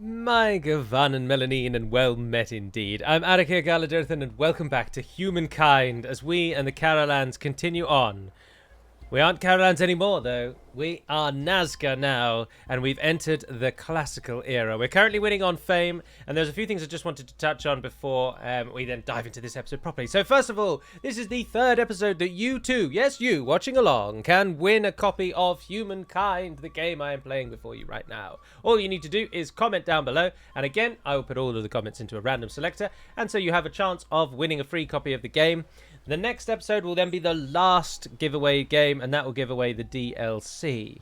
My Gavan and Melanine, and well met indeed. I'm Arakir Galadirthan, and welcome back to Humankind as we and the Carolans continue on. We aren't Carolans anymore, though. We are Nazca now, and we've entered the classical era. We're currently winning on fame, and there's a few things I just wanted to touch on before we then dive into this episode properly. So first of all, this is the third episode that you too, yes you, watching along, can win a copy of Humankind, the game I am playing before you right now. All you need to do is comment down below, and again, I will put all of the comments into a random selector, and so you have a chance of winning a free copy of the game. The next episode will then be the last giveaway game, and that will give away the DLC.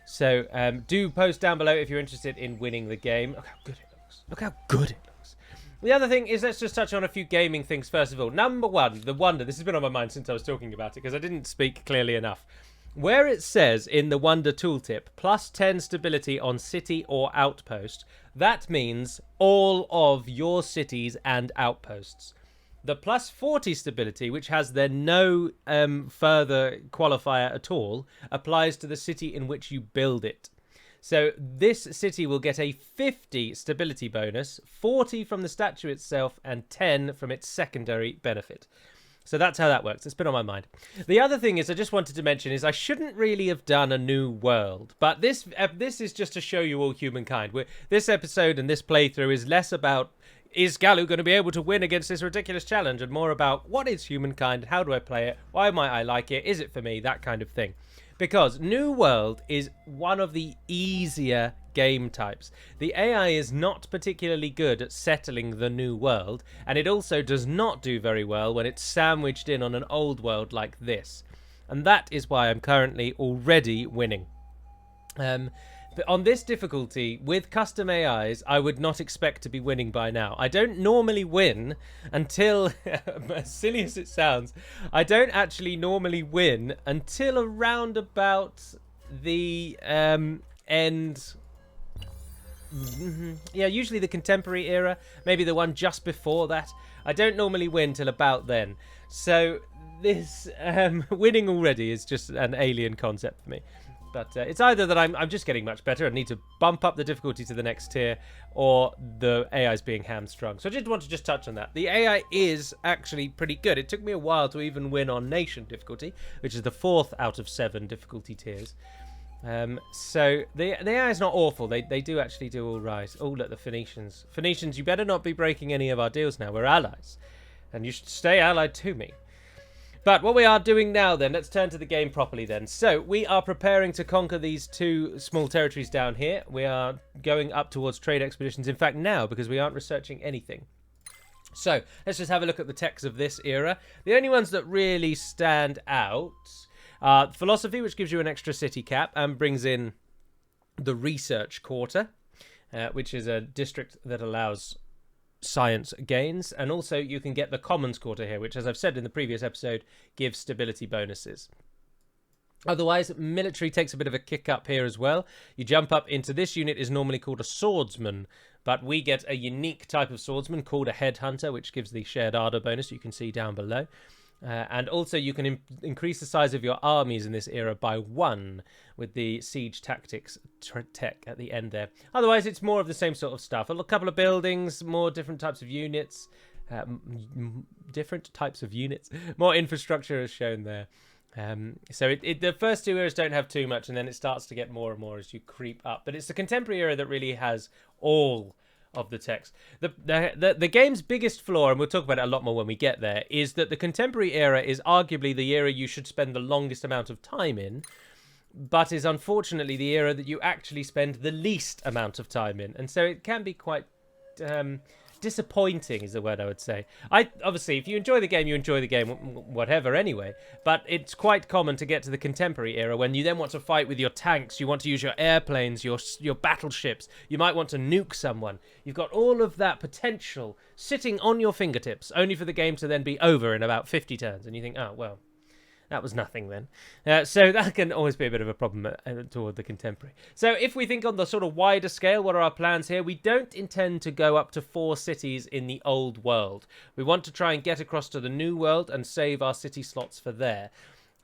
So do post down below if you're interested in winning the game. Look how good it looks. Look how good it looks. The other thing is, let's just touch on a few gaming things first of all. Number one, the Wonder. This has been on my mind since I was talking about it because I didn't speak clearly enough. Where it says in the Wonder tooltip, plus 10 stability on city or outpost, that means all of your cities and outposts. The plus 40 stability, which has then no further qualifier at all, applies to the city in which you build it. So this city will get a 50 stability bonus, 40 from the statue itself, and 10 from its secondary benefit. So that's how that works. It's been on my mind. The other thing is I just wanted to mention is I shouldn't really have done a new world, but this is just to show you all Humankind. This episode and this playthrough is less about is Galu going to be able to win against this ridiculous challenge, and more about what is Humankind, how do I play it, why might I like it, is it for me, that kind of thing. Because New World is one of the easier game types. The AI is not particularly good at settling the new world, and it also does not do very well when it's sandwiched in on an old world like this. And that is why I'm currently already winning. But on this difficulty, with custom AIs, I would not expect to be winning by now. I don't normally win until, as silly as it sounds, I don't actually normally win until around about the end. Yeah, usually the contemporary era, maybe the one just before that. I don't normally win till about then. So this winning already is just an alien concept for me. But it's either that I'm just getting much better and need to bump up the difficulty to the next tier, or the AI is being hamstrung. So I did want to just touch on that. The AI is actually pretty good. It took me a while to even win on Nation difficulty, which is the 4th out of 7 difficulty tiers. So the AI is not awful. They do actually do all right. Oh, look, the Phoenicians. Phoenicians, you better not be breaking any of our deals now. We're allies. And you should stay allied to me. But what we are doing now then, let's turn to the game properly then. So we are preparing to conquer these 2 small territories down here. We are going up towards trade expeditions. In fact, now, because we aren't researching anything. So let's just have a look at the techs of this era. The only ones that really stand out are philosophy, which gives you an extra city cap and brings in the research quarter, which is a district that allows science gains, and also you can get the commons quarter here, which, as I've said in the previous episode, gives stability bonuses. Otherwise, military takes a bit of a kick up here as well. You jump up into this unit, is normally called a swordsman, but we get a unique type of swordsman called a headhunter, which gives the shared ardor bonus you can see down below. And also you can increase the size of your armies in this era by 1 with the siege tactics tech at the end there. Otherwise, it's more of the same sort of stuff. A couple of buildings, more different types of units, more infrastructure is shown there. So the first 2 eras don't have too much, and then it starts to get more and more as you creep up. But it's the contemporary era that really has all of the text. The game's biggest flaw, and we'll talk about it a lot more when we get there, is that the contemporary era is arguably the era you should spend the longest amount of time in, but is unfortunately the era that you actually spend the least amount of time in. And so it can be quite disappointing is the word I would say. Obviously, if you enjoy the game, you enjoy the game, whatever anyway. But it's quite common to get to the contemporary era when you then want to fight with your tanks, you want to use your airplanes, your battleships, you might want to nuke someone. You've got all of that potential sitting on your fingertips, only for the game to then be over in about 50 turns. And you think, oh, well, that was nothing then. So that can always be a bit of a problem toward the contemporary. So if we think on the sort of wider scale, what are our plans here? We don't intend to go up to 4 cities in the old world. We want to try and get across to the new world and save our city slots for there.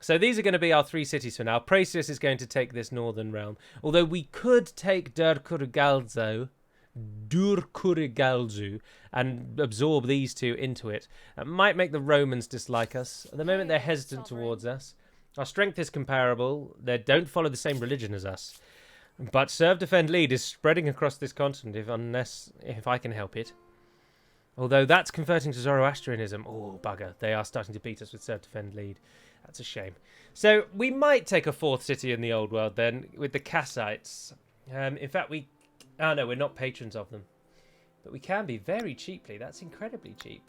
So these are going to be our 3 cities for now. Praetorians is going to take this northern realm. Although we could take Durkurgalzo Durkurigalzu and absorb these two into it. That might make the Romans dislike us. At the moment, they're hesitant towards us. Our strength is comparable. They don't follow the same religion as us. But serve, defend, lead is spreading across this continent if I can help it. Although that's converting to Zoroastrianism. Oh, bugger. They are starting to beat us with serve, defend, lead. That's a shame. So we might take a fourth city in the old world then with the Kassites. In fact, no, we're not patrons of them. But we can be very cheaply. That's incredibly cheap.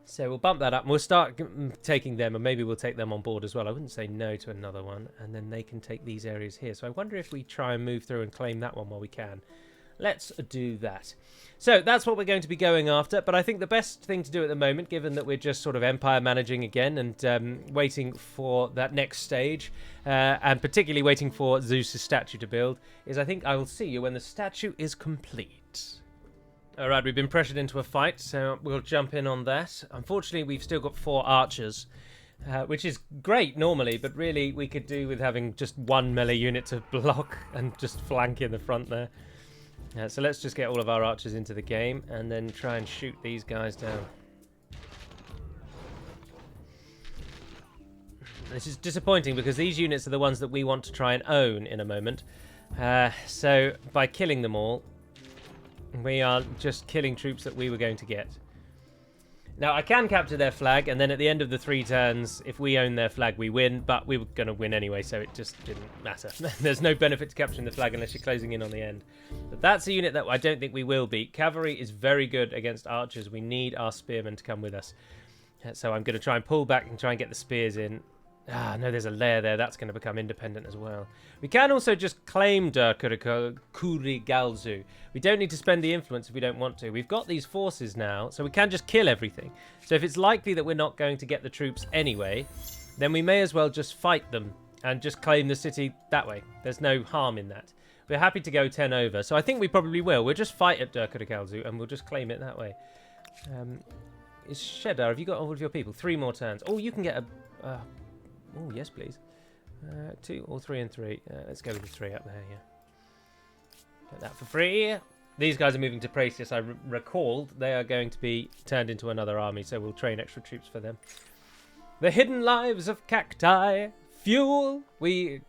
So we'll bump that up and we'll start taking them, and maybe we'll take them on board as well. I wouldn't say no to another one, and then they can take these areas here. So I wonder if we try and move through and claim that one while we can. Let's do that. So that's what we're going to be going after, but I think the best thing to do at the moment, given that we're just sort of empire managing again and waiting for that next stage, and particularly waiting for Zeus' statue to build, is I think I will see you when the statue is complete. Alright, we've been pressured into a fight, so we'll jump in on that. Unfortunately, we've still got 4 archers, which is great normally, but really we could do with having just 1 melee unit to block and just flank in the front there. So let's just get all of our archers into the game and then try and shoot these guys down. This is disappointing because these units are the ones that we want to try and own in a moment. So by killing them all, we are just killing troops that we were going to get. Now, I can capture their flag, and then at the end of the 3 turns, if we own their flag, we win. But we were going to win anyway, so it just didn't matter. There's no benefit to capturing the flag unless you're closing in on the end. But that's a unit that I don't think we will beat. Cavalry is very good against archers. We need our spearmen to come with us. So I'm going to try and pull back and try and get the spears in. Ah, no, there's a lair there. That's going to become independent as well. We can also just claim Kurigalzu. We don't need to spend the influence if we don't want to. We've got these forces now, so we can just kill everything. So if it's likely that we're not going to get the troops anyway, then we may as well just fight them and just claim the city that way. There's no harm in that. We're happy to go 10 over, so I think we probably will. We'll just fight at Kurigalzu and we'll just claim it that way. Is Shedar, have you got all of your people? 3 more turns. Oh, you can get a... oh, yes, please. 2 or 3 and 3. Let's go with the 3 up there, yeah. Get that for free. These guys are moving to Praetorians. I recalled they are going to be turned into another army, so we'll train extra troops for them. The hidden lives of cacti. Fuel.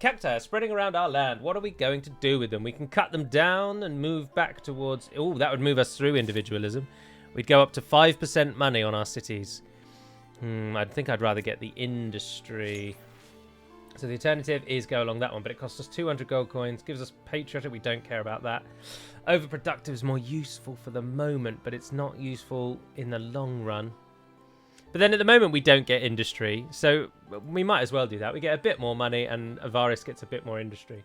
Cacti are spreading around our land. What are we going to do with them? We can cut them down and move back towards... Oh, that would move us through individualism. We'd go up to 5% money on our cities. I think I'd rather get the industry. So the alternative is go along that one, but it costs us 200 gold coins, gives us patriotic, we don't care about that. Overproductive is more useful for the moment, but it's not useful in the long run. But then at the moment we don't get industry, so we might as well do that. We get a bit more money and Avaris gets a bit more industry.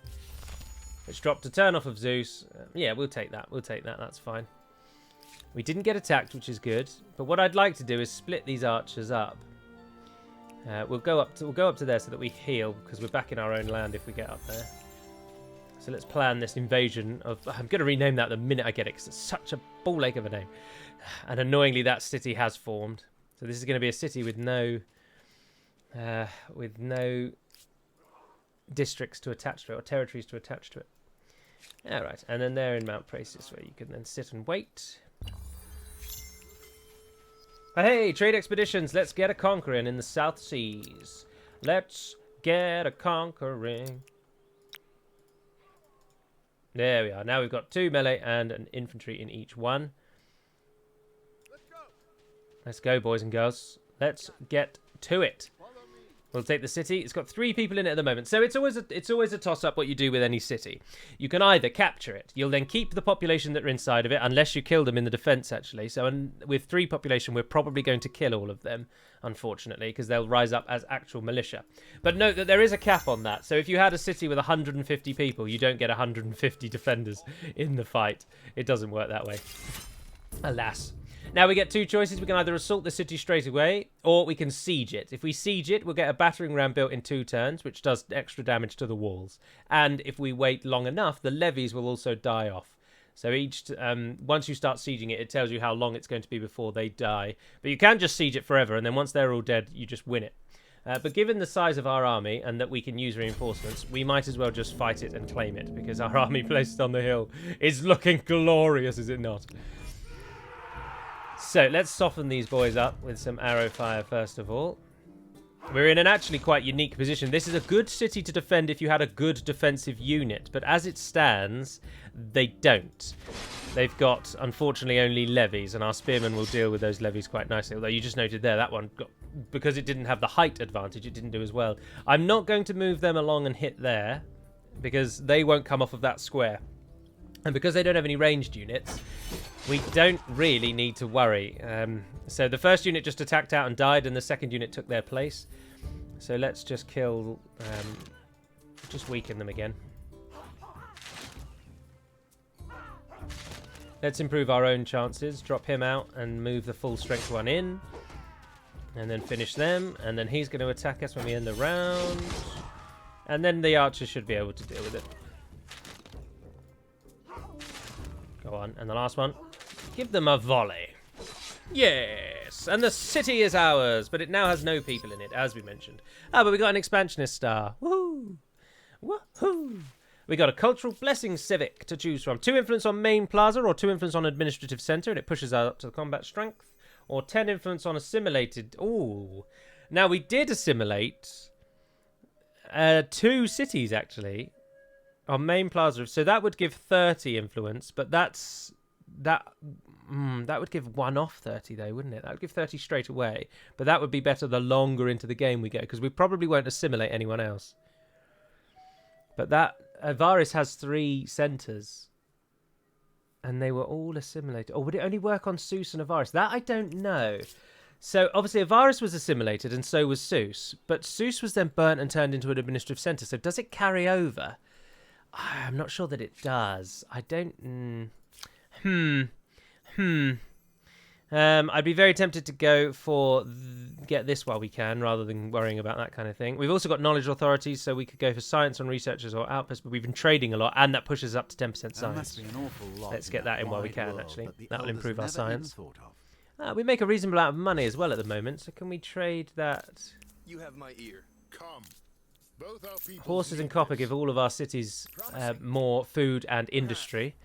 Which dropped a turn off of Zeus. Yeah, we'll take that, that's fine. We didn't get attacked, which is good. But what I'd like to do is split these archers up. We'll go up to there so that we heal, because we're back in our own land if we get up there. So let's plan this invasion of... I'm going to rename that the minute I get it, because it's such a ball ache of a name. And annoyingly, that city has formed. So this is going to be a city with no districts to attach to it, or territories to attach to it. All right, and then they're in Mount Praetorians, where you can then sit and wait. Hey, trade expeditions. Let's get a conquering in the South Seas. Let's get a conquering. There we are. Now we've got 2 melee and an infantry in each one. Let's go, boys and girls. Let's get to it. We'll take the city. It's got 3 people in it at the moment. So it's always a toss-up what you do with any city. You can either capture it. You'll then keep the population that are inside of it, unless you kill them in the defense, actually. So with 3 population, we're probably going to kill all of them, unfortunately, because they'll rise up as actual militia. But note that there is a cap on that. So if you had a city with 150 people, you don't get 150 defenders in the fight. It doesn't work that way. Alas. Now we get 2 choices. We can either assault the city straight away, or we can siege it. If we siege it, we'll get a battering ram built in 2 turns, which does extra damage to the walls. And if we wait long enough, the levies will also die off. So once you start sieging it, it tells you how long it's going to be before they die. But you can just siege it forever, and then once they're all dead, you just win it. But given the size of our army and that we can use reinforcements, we might as well just fight it and claim it, because our army placed on the hill is looking glorious, is it not? So let's soften these boys up with some arrow fire first of all. We're in an actually quite unique position. This is a good city to defend if you had a good defensive unit, but as it stands, they don't. They've got, unfortunately, only levies, and our spearmen will deal with those levies quite nicely. Although you just noted there, that one, because it didn't have the height advantage, it didn't do as well. I'm not going to move them along and hit there, because they won't come off of that square. And because they don't have any ranged units, we don't really need to worry. So the first unit just attacked out and died, and the second unit took their place. So let's just kill... just weaken them again. Let's improve our own chances. Drop him out and move the full strength one in. And then finish them. And then he's going to attack us when we end the round. And then the archers should be able to deal with it. Go on. And the last one. Give them a volley. Yes. And the city is ours. But it now has no people in it, as we mentioned. Ah, but we got an expansionist star. Woohoo. Woohoo. We got a cultural blessing civic to choose from. 2 influence on main plaza or 2 influence on administrative center, and it pushes us up to the combat strength. Or 10 influence on assimilated. Ooh. Now, we did assimilate 2 cities, actually, on main plaza. So that would give 30 influence, but that would give 1 off 30, though, wouldn't it? That would give 30 straight away. But that would be better the longer into the game we go, because we probably won't assimilate anyone else. But that... Avaris has 3 centres. And they were all assimilated. Or would it only work on Seuss and Avaris? That I don't know. So, obviously, Avaris was assimilated, and so was Seuss. But Seuss was then burnt and turned into an administrative centre. So, does it carry over? I'm not sure that it does. I don't... I'd be very tempted to go for get this while we can, rather than worrying about that kind of thing. We've also got knowledge authorities, so we could go for science on researchers or outposts, but we've been trading a lot, and that pushes up to 10% science. Let's get that in while we can, actually. That will improve our science. We make a reasonable amount of money as well at the moment, so can we trade that? You have my ear. Come. Both our people Horses and copper give all of our cities more food and industry.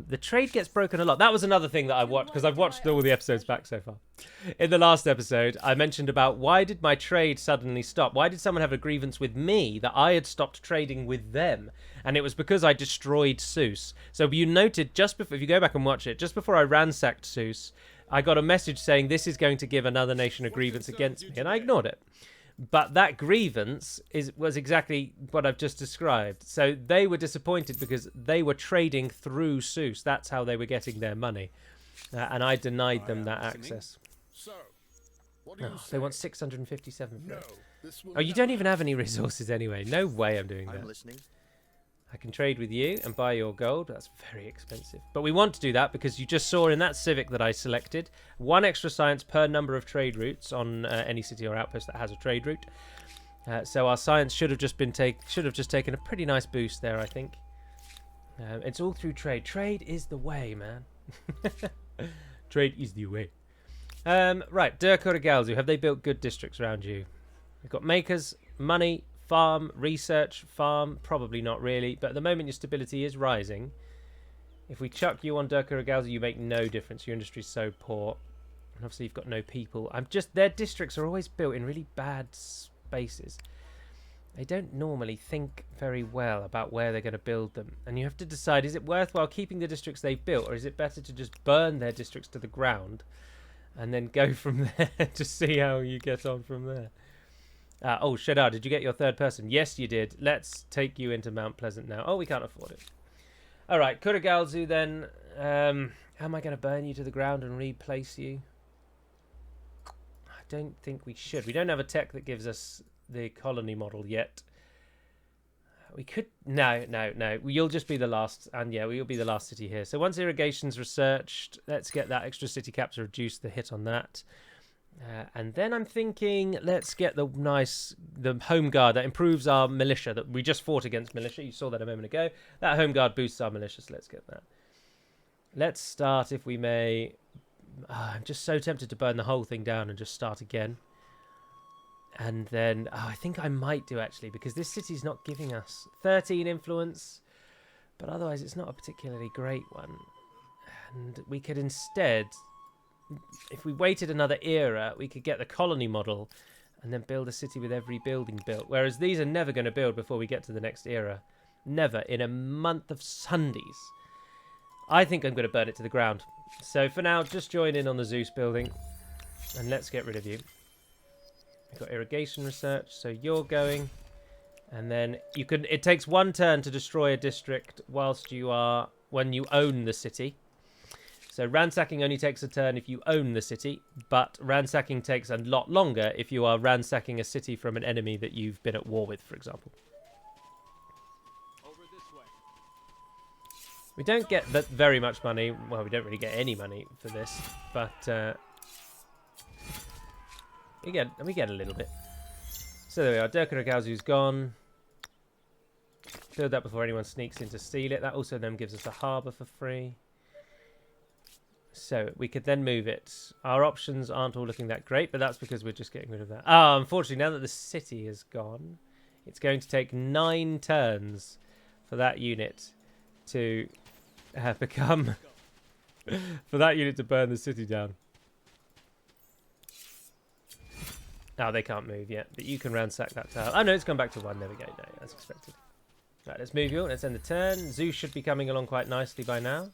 The trade gets broken a lot. That was another thing that I watched, because I've watched all the episodes back so far. In the last episode, I mentioned about why did my trade suddenly stop? Why did someone have a grievance with me that I had stopped trading with them? And it was because I destroyed Seuss. So you noted, just before, if you go back and watch it, just before I ransacked Seuss, I got a message saying this is going to give another nation a grievance against me, and I ignored it. But that grievance was exactly what I've just described. So they were disappointed because they were trading through Seuss. That's how they were getting their money. And I denied them that access. So, what do you say? They want 657 for it. No, Oh, you don't even have any resources anyway. No way I'm doing that. I'm listening. I can trade with you and buy your gold. That's very expensive. But we want to do that because you just saw in that civic that I selected 1 extra science per number of trade routes on any city or outpost that has a trade route. So our science should have just taken a pretty nice boost there, I think. It's all through trade. Trade is the way, man. Trade is the way. Right, Durkuragalzu. Have they built good districts around you? We've got makers, money, farm, research, farm, probably not really, but at the moment your stability is rising. If we chuck you on Durkuragalzu, you make no difference. Your industry is so poor. And obviously you've got no people. Their districts are always built in really bad spaces. They don't normally think very well about where they're going to build them. And you have to decide, is it worthwhile keeping the districts they've built, or is it better to just burn their districts to the ground and then go from there to see how you get on from there? Oh, Shadar, did you get your 3rd person? Yes, you did. Let's take you into Mount Pleasant now. Oh, we can't afford it. All right, Kurigalzu then. Am I going to burn you to the ground and replace you? I don't think we should. We don't have a tech that gives us the colony model yet. We could... No. You'll just be the last. And yeah, we'll be the last city here. So once irrigation's researched, let's get that extra city cap to reduce the hit on that. And then I'm thinking, let's get the home guard that improves our militia. That we just fought against militia. You saw that a moment ago. That home guard boosts our militia, so let's get that. Let's start, if we may. I'm just so tempted to burn the whole thing down and just start again. And then, I think I might do actually, because this city's not giving us 13 influence, but otherwise it's not a particularly great one. And we could instead, if we waited another era, we could get the colony model and then build a city with every building built. Whereas these are never going to build before we get to the next era. Never. In a month of Sundays. I think I'm going to burn it to the ground. So for now, just join in on the Zeus building. And let's get rid of you. We've got irrigation research, so you're going. And then you can. It takes 1 turn to destroy a district whilst you are... when you own the city. So ransacking only takes a turn if you own the city, but ransacking takes a lot longer if you are ransacking a city from an enemy that you've been at war with, for example. Over this way. We don't get that very much money. Well, we don't really get any money for this, but we get a little bit. So there we are. Durkarakazu's gone. Build that before anyone sneaks in to steal it. That also then gives us a harbour for free. So we could then move it. Our options aren't all looking that great, but that's because we're just getting rid of that. Unfortunately, now that the city is gone, it's going to take 9 turns for that unit to become... for that unit to burn the city down. Oh, they can't move yet, but you can ransack that tower. Oh, no, it's gone back to 1. There we go. No, as expected. Right, let's move you. Let's end the turn. Zeus should be coming along quite nicely by now.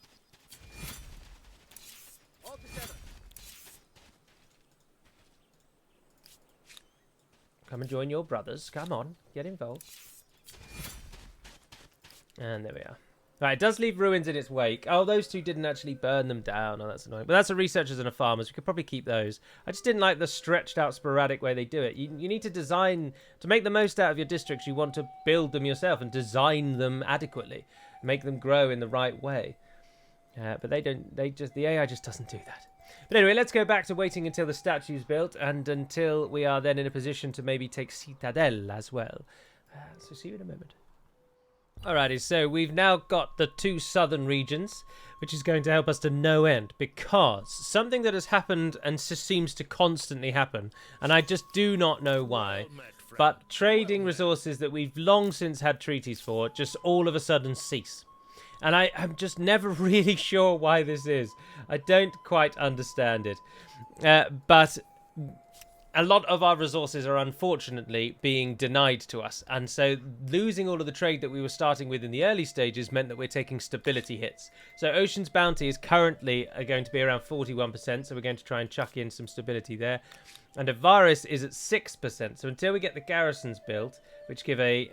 Come and join your brothers. Come on, get involved. And there we are. Right, it does leave ruins in its wake. Oh, those two didn't actually burn them down. Oh, that's annoying. But that's the researchers and the farmers. We could probably keep those. I just didn't like the stretched out sporadic way they do it. You need to design, to make the most out of your districts, you want to build them yourself and design them adequately. Make them grow in the right way. But they don't, the AI just doesn't do that. But anyway, let's go back to waiting until the statue's built and until we are then in a position to maybe take Citadel as well. So see you in a moment. Alrighty, so we've now got the 2 southern regions, which is going to help us to no end, because something that has happened and seems to constantly happen, and I just do not know why, but trading resources that we've long since had treaties for just all of a sudden cease. And I'm just never really sure why this is. I don't quite understand it. But a lot of our resources are unfortunately being denied to us. And so losing all of the trade that we were starting with in the early stages meant that we're taking stability hits. So Ocean's Bounty is currently going to be around 41%. So we're going to try and chuck in some stability there. And Avaris is at 6%. So until we get the garrisons built, which give a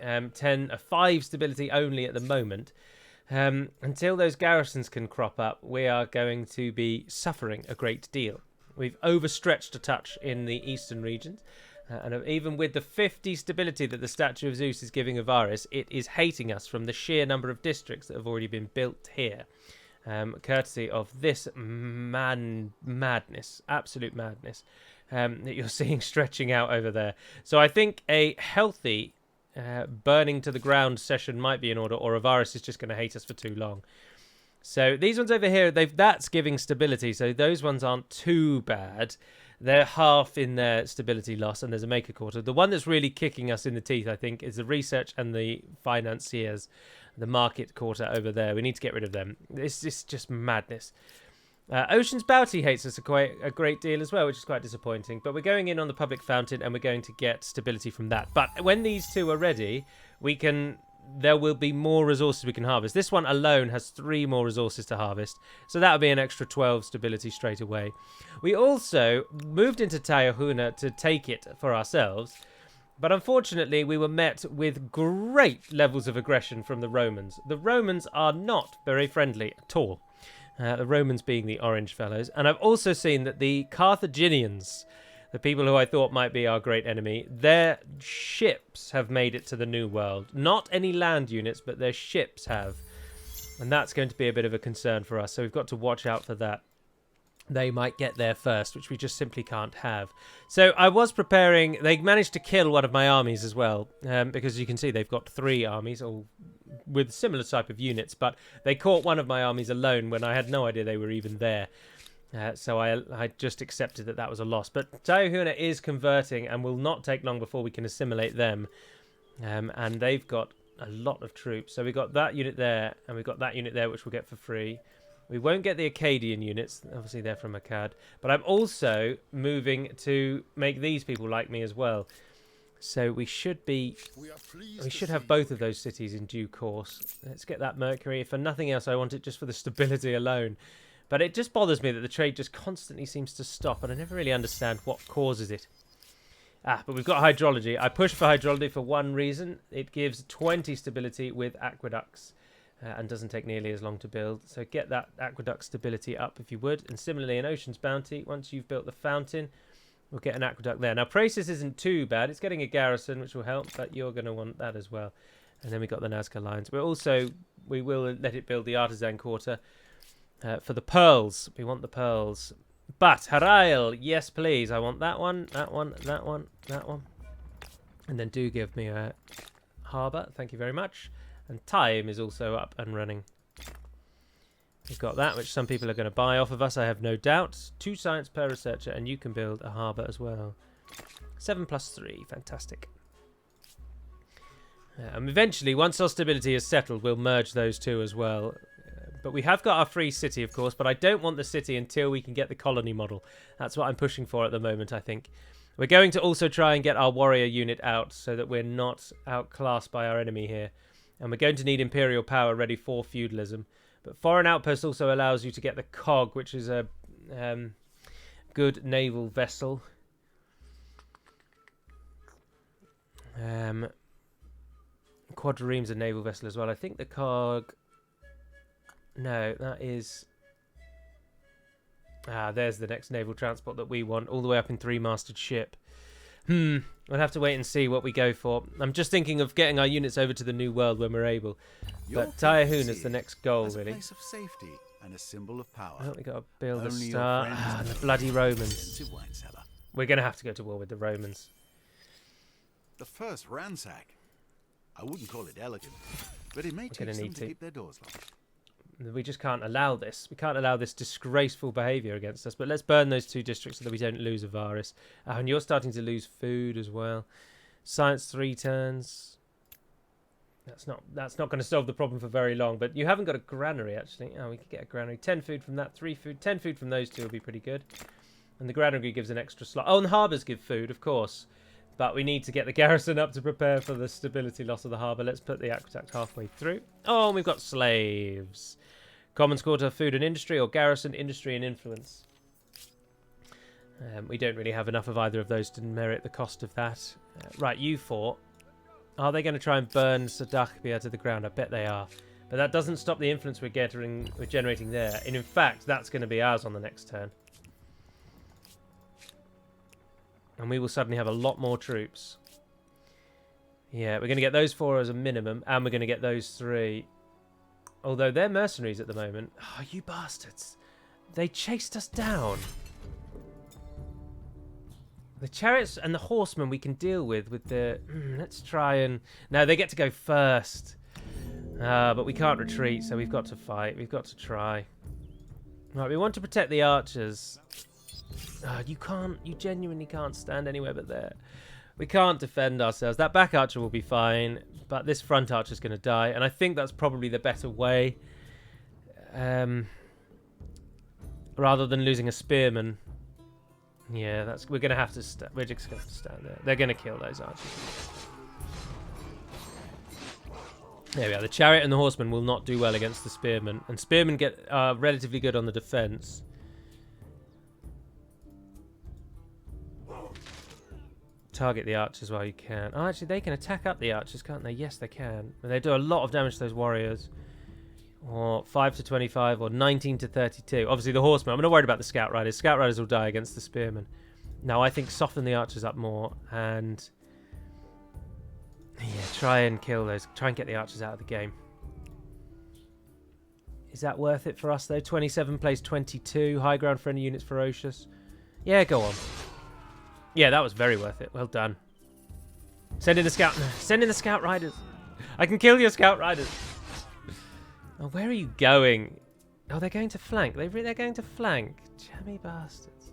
5 stability only at the moment... until those garrisons can crop up, we are going to be suffering a great deal. We've overstretched a touch in the eastern regions, and even with the 50 stability that the Statue of Zeus is giving Avaris, it is hating us from the sheer number of districts that have already been built here, courtesy of this madness, absolute madness, that you're seeing stretching out over there. So I think a healthy... burning to the ground session might be in order, or Avaris is just going to hate us for too long. So these ones over here, that's giving stability, so those ones aren't too bad. They're half in their stability loss, and there's a maker quarter. The one that's really kicking us in the teeth, I think, is the research and the financiers, the market quarter over there. We need to get rid of them. It's just madness. Ocean's Bounty hates us a great deal as well, which is quite disappointing. But we're going in on the public fountain, and we're going to get stability from that. But when these 2 are ready, there will be more resources we can harvest. This one alone has 3 more resources to harvest, so that'll be an extra 12 stability straight away. We also moved into Tayahuna to take it for ourselves, but unfortunately we were met with great levels of aggression from the Romans. The Romans are not very friendly at all. The Romans being the orange fellows. And I've also seen that the Carthaginians, the people who I thought might be our great enemy, their ships have made it to the New World. Not any land units, but their ships have. And that's going to be a bit of a concern for us. So we've got to watch out for that. They might get there first, which we just simply can't have. So I was preparing... They managed to kill one of my armies as well. Because you can see they've got 3 armies, all with similar type of units. But they caught one of my armies alone when I had no idea they were even there. So I just accepted that was a loss. But Taihuna is converting and will not take long before we can assimilate them. And they've got a lot of troops. So we've got that unit there, and we've got that unit there, which we'll get for free. We won't get the Acadian units. Obviously, they're from Akkad. But I'm also moving to make these people like me as well. So we should have both of those cities in due course. Let's get that Mercury. For nothing else, I want it just for the stability alone. But it just bothers me that the trade just constantly seems to stop, and I never really understand what causes it. But we've got hydrology. I push for hydrology for one reason. It gives 20 stability with aqueducts. And doesn't take nearly as long to build. So get that aqueduct stability up if you would. And similarly in Ocean's Bounty, once you've built the fountain, we'll get an aqueduct there. Now Praesis isn't too bad. It's getting a garrison, which will help, but you're going to want that as well. And then we got the Nazca lines. We will let it build the artisan quarter for the pearls. We want the pearls. But Harail, yes please. I want that one, that one, that one, that one. And then do give me a harbour. Thank you very much. And time is also up and running. We've got that, which some people are going to buy off of us, I have no doubt. 2 science per researcher, and you can build a harbour as well. 7 plus 3, fantastic. And eventually, once our stability is settled, we'll merge those two as well. But we have got our free city, of course, but I don't want the city until we can get the colony model. That's what I'm pushing for at the moment, I think. We're going to also try and get our warrior unit out so that we're not outclassed by our enemy here. And we're going to need imperial power ready for feudalism. But foreign outpost also allows you to get the cog, which is a good naval vessel. Quadrireme's a naval vessel as well. I think the cog... No, that is... there's the next naval transport that we want, all the way up in 3-masted ship. We'll have to wait and see what we go for. I'm just thinking of getting our units over to the New World when we're able. But Taihun is the next goal, really. A place of safety and a symbol of power. Oh, we got to build a star. The bloody Romans. We're going to have to go to war with the Romans. The first ransack. I wouldn't call it elegant, but it may take some to keep their doors locked. We just can't allow this. We can't allow this disgraceful behaviour against us. But let's burn those 2 districts so that we don't lose Avaris. And you're starting to lose food as well. Science 3 turns. That's not going to solve the problem for very long. But you haven't got a granary, actually. Oh, we could get a granary. 10 food from that, 3 food. 10 food from those 2 will be pretty good. And the granary gives an extra slot. Oh, and the harbours give food, of course. But we need to get the garrison up to prepare for the stability loss of the harbour. Let's put the aqueduct halfway through. Oh, and we've got slaves. Commons quarter, food and industry, or garrison, industry and influence. We don't really have enough of either of those to merit the cost of that. Right, you 4. Are they going to try and burn Sadachbia to the ground? I bet they are. But that doesn't stop the influence we're generating there. And in fact, that's going to be ours on the next turn. And we will suddenly have a lot more troops. Yeah, we're going to get those 4 as a minimum, and we're going to get those 3. Although they're mercenaries at the moment. Oh, you bastards. They chased us down. The chariots and the horsemen we can deal with the... let's try and... No, they get to go first. But we can't retreat, so we've got to fight. We've got to try. Right, we want to protect the archers. You genuinely can't stand anywhere but there. We can't defend ourselves. That back archer will be fine, but this front archer is going to die, and I think that's probably the better way. Rather than losing a spearman. Yeah, we're going to have to. We're just going to have to stand there. They're going to kill those archers. There we are. The chariot and the horseman will not do well against the spearmen, and spearmen get relatively good on the defense. Target the archers while you can. Oh, actually, they can attack up the archers, can't they? Yes, they can. And they do a lot of damage to those warriors. Or 5 to 25, or 19 to 32. Obviously, the horsemen. I'm not worried about the scout riders. Scout riders will die against the spearmen. Now, I think soften the archers up more. And... yeah, try and kill those. Try and get the archers out of the game. Is that worth it for us, though? 27 plays 22. High ground for any units ferocious. Yeah, go on. Yeah, that was very worth it. Well done. Send in the scout. Send in the scout riders. I can kill your scout riders. Oh, where are you going? Oh, they're going to flank. They're going to flank. Jammy bastards.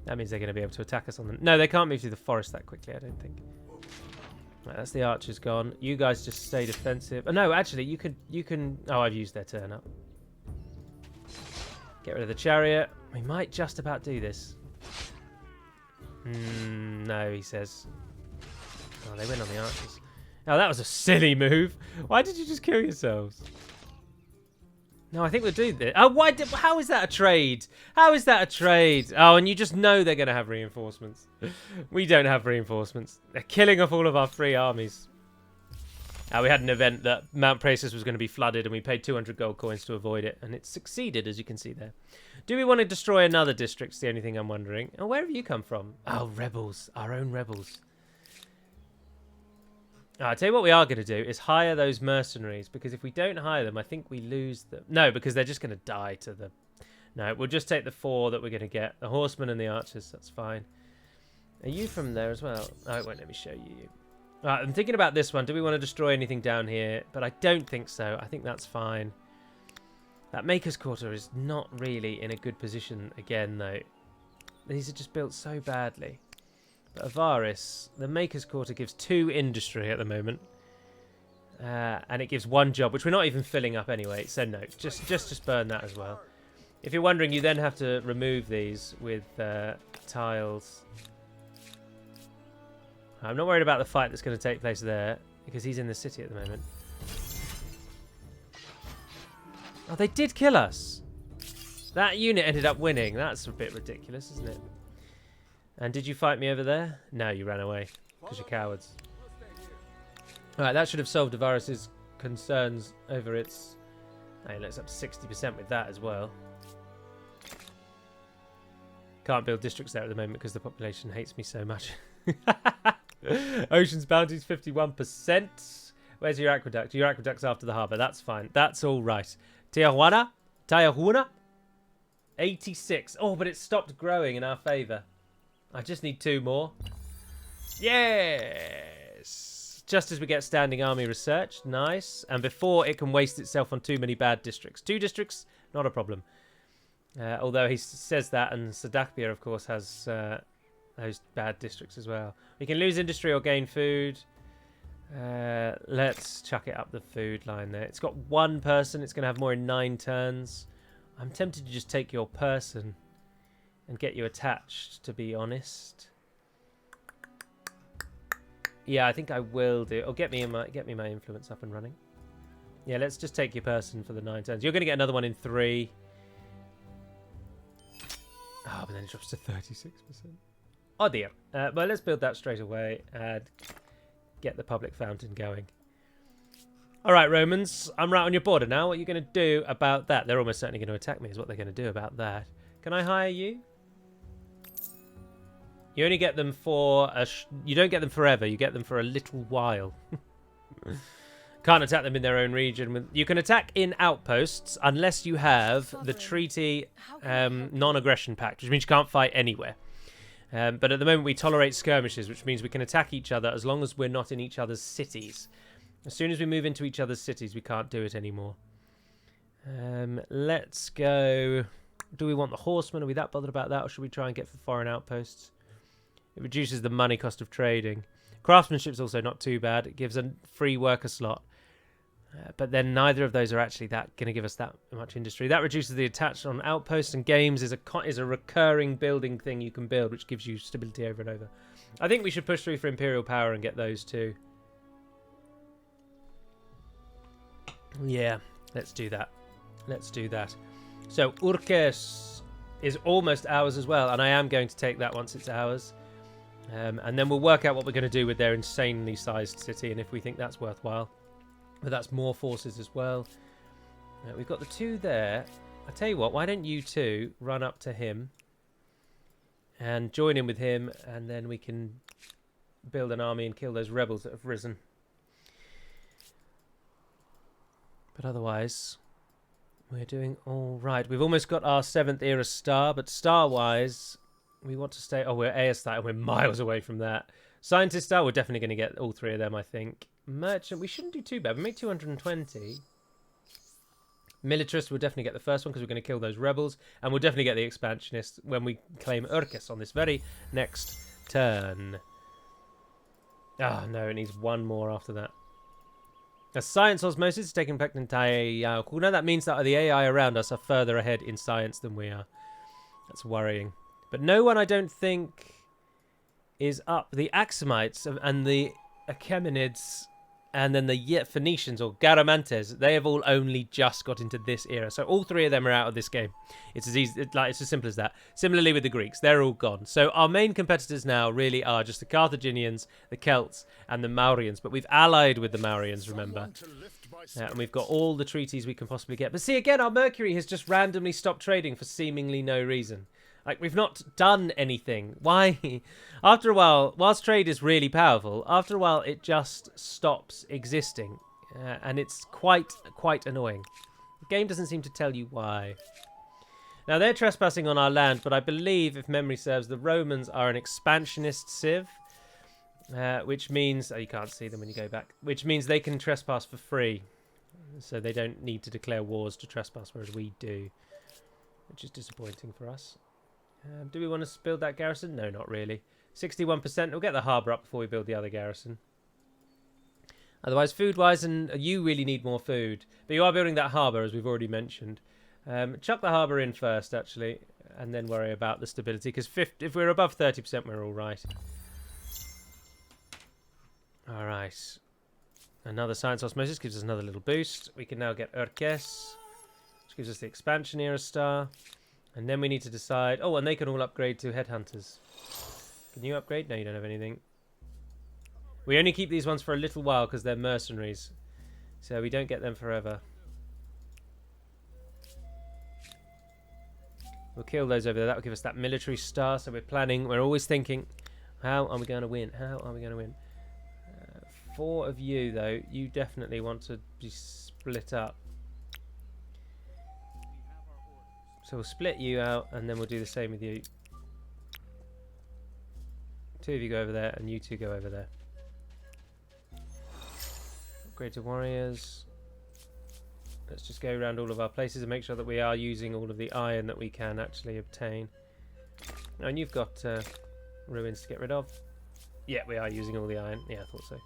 That means they're going to be able to attack us on them. No, they can't move through the forest that quickly, I don't think. Right, that's the archers gone. You guys just stay defensive. Oh, no, actually, you can... Oh, I've used their turn up. Get rid of the chariot. We might just about do this. No, he says. Oh, they win on the archers. Oh, that was a silly move. Why did you just kill yourselves? No, I think we'll do this. Oh, how is that a trade? How is that a trade? Oh, and you just know they're going to have reinforcements. We don't have reinforcements. They're killing off all of our free armies. We had an event that Mount Praesus was going to be flooded, and we paid 200 gold coins to avoid it, and it succeeded, as you can see there. Do we want to destroy another district? It's the only thing I'm wondering. Oh, where have you come from? Oh, rebels. Our own rebels. I'll tell you what we are going to do is hire those mercenaries, because if we don't hire them, I think we lose them. No, because they're just going to die to the... No, we'll just take the 4 that we're going to get. The horsemen and the archers, that's fine. Are you from there as well? Oh, it won't let me show you. Right, I'm thinking about this one. Do we want to destroy anything down here? But I don't think so. I think that's fine. That Maker's Quarter is not really in a good position again, though. These are just built so badly. But Avaris, the Maker's Quarter gives 2 industry at the moment. And it gives 1 job, which we're not even filling up anyway. So no, just burn that as well. If you're wondering, you then have to remove these with tiles. I'm not worried about the fight that's going to take place there, because he's in the city at the moment. Oh, they did kill us. That unit ended up winning. That's a bit ridiculous, isn't it? And did you fight me over there? No, you ran away, because you're cowards. Alright, that should have solved Avaris' concerns over its... Hey, it's up to 60% with that as well. Can't build districts there at the moment because the population hates me so much. Ocean's Bounty's 51%. Where's your aqueduct? Your aqueduct's after the harbour. That's fine. That's all right. Tijuana? 86. Oh, but it stopped growing in our favour. I just need 2 more. Yes! Just as we get standing army research. Nice. And before it can waste itself on too many bad districts. 2 districts, not a problem. Although he says that, and Sadakbia, of course, has those bad districts as well. We can lose industry or gain food. Let's chuck it up the food line there. It's got 1 person. It's going to have more in 9 turns. I'm tempted to just take your person and get you attached, to be honest. Yeah, I think I will do. Or get me my influence up and running. Yeah, let's just take your person for the 9 turns. You're going to get another one in 3. Oh, but then it drops to 36%. Oh dear. Well, let's build that straight away and get the public fountain going. All right, Romans, I'm right on your border now. What are you going to do about that? They're almost certainly going to attack me is what they're going to do about that. Can I hire you? You only get them for you don't get them forever. You get them for a little while. Can't attack them in their own region. You can attack in outposts unless you have the treaty non-aggression pact, which means you can't fight anywhere. But at the moment we tolerate skirmishes, which means we can attack each other as long as we're not in each other's cities. As soon as we move into each other's cities, we can't do it anymore. Let's go. Do we want the horsemen? Are we that bothered about that, or should we try and get for foreign outposts? It reduces the money cost of trading. Craftsmanship's also not too bad. It gives a free worker slot. But then neither of those are actually going to give us that much industry. That reduces the attach on outposts, and games is a recurring building thing you can build, which gives you stability over and over. I think we should push through for Imperial Power and get those too. Yeah, let's do that. Let's do that. So Urkes is almost ours as well, and I am going to take that once it's ours. And then we'll work out what we're going to do with their insanely sized city, and if we think that's worthwhile. But that's more forces as well. We've got the 2 there. I tell you what, why don't you 2 run up to him and join in with him, and then we can build an army and kill those rebels that have risen. But otherwise, we're doing all right. We've almost got our 7th era star, but star-wise, we want to stay... Oh, we're AS star, and we're miles away from that. Scientist star, we're definitely going to get all 3 of them, I think. Merchant, we shouldn't do too bad. We make 220. Militarists will definitely get the first one because we're going to kill those rebels, and we'll definitely get the expansionists when we claim Urkes on this very next turn. Ah, no, it needs one more after that. A science osmosis is taking effect in Tai. Now that means that the AI around us are further ahead in science than we are. That's worrying. But no one, I don't think, is up. The Axumites and the Achaemenids and then the Phoenicians or Garamantes, they have all only just got into this era. So all three of them are out of this game. It's as easy, it's as simple as that. Similarly with the Greeks, they're all gone. So our main competitors now really are just the Carthaginians, the Celts, and the Maurians. But we've allied with the Maurians, remember. And we've got all the treaties we can possibly get. But see, again, our Mercury has just randomly stopped trading for seemingly no reason. Like, we've not done anything. Why? After a while, whilst trade is really powerful, after a while it just stops existing. And it's quite annoying. The game doesn't seem to tell you why. Now, they're trespassing on our land, but I believe, if memory serves, the Romans are an expansionist civ. Which means... Oh, you can't see them when you go back. Which means they can trespass for free. So they don't need to declare wars to trespass, whereas we do. Which is disappointing for us. Do we want to build that garrison? No, not really. 61%. We'll get the harbour up before we build the other garrison. Otherwise, food-wise, and you really need more food. But you are building that harbour, as we've already mentioned. Chuck the harbour in first, actually, and then worry about the stability. Because if we're above 30%, we're all right. All right. Another science osmosis gives us another little boost. We can now get Urkes, which gives us the expansion era star. And then we need to decide... Oh, and they can all upgrade to headhunters. Can you upgrade? No, you don't have anything. We only keep these ones for a little while because they're mercenaries. So we don't get them forever. We'll kill those over there. That will give us that military star. So we're planning. We're always thinking, how are we going to win? How are we going to win? 4 of you, though. You definitely want to be split up. So we'll split you out, and then we'll do the same with you. 2 of you go over there, and you 2 go over there. Upgrade to warriors. Let's just go around all of our places and make sure that we are using all of the iron that we can actually obtain. Oh, and you've got ruins to get rid of. Yeah, we are using all the iron. Yeah, I thought so.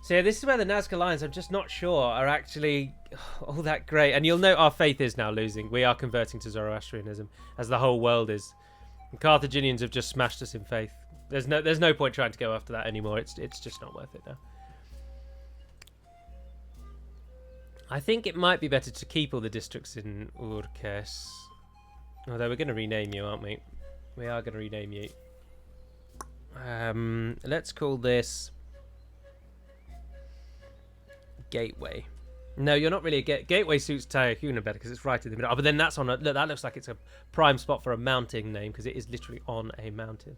So yeah, this is where the Nazca lines, I'm just not sure, are actually all that great. And you'll note our faith is now losing. We are converting to Zoroastrianism, as the whole world is. The Carthaginians have just smashed us in faith. There's no point trying to go after that anymore. It's just not worth it now. I think it might be better to keep all the districts in Urkes. Although we're going to rename you, aren't we? We are going to rename you. Let's call this Gateway. No, you're not really a Gateway suits Tayahuna better because it's right in the middle. Oh, but then that's on a... Look, that looks like it's a prime spot for a mountain name because it is literally on a mountain.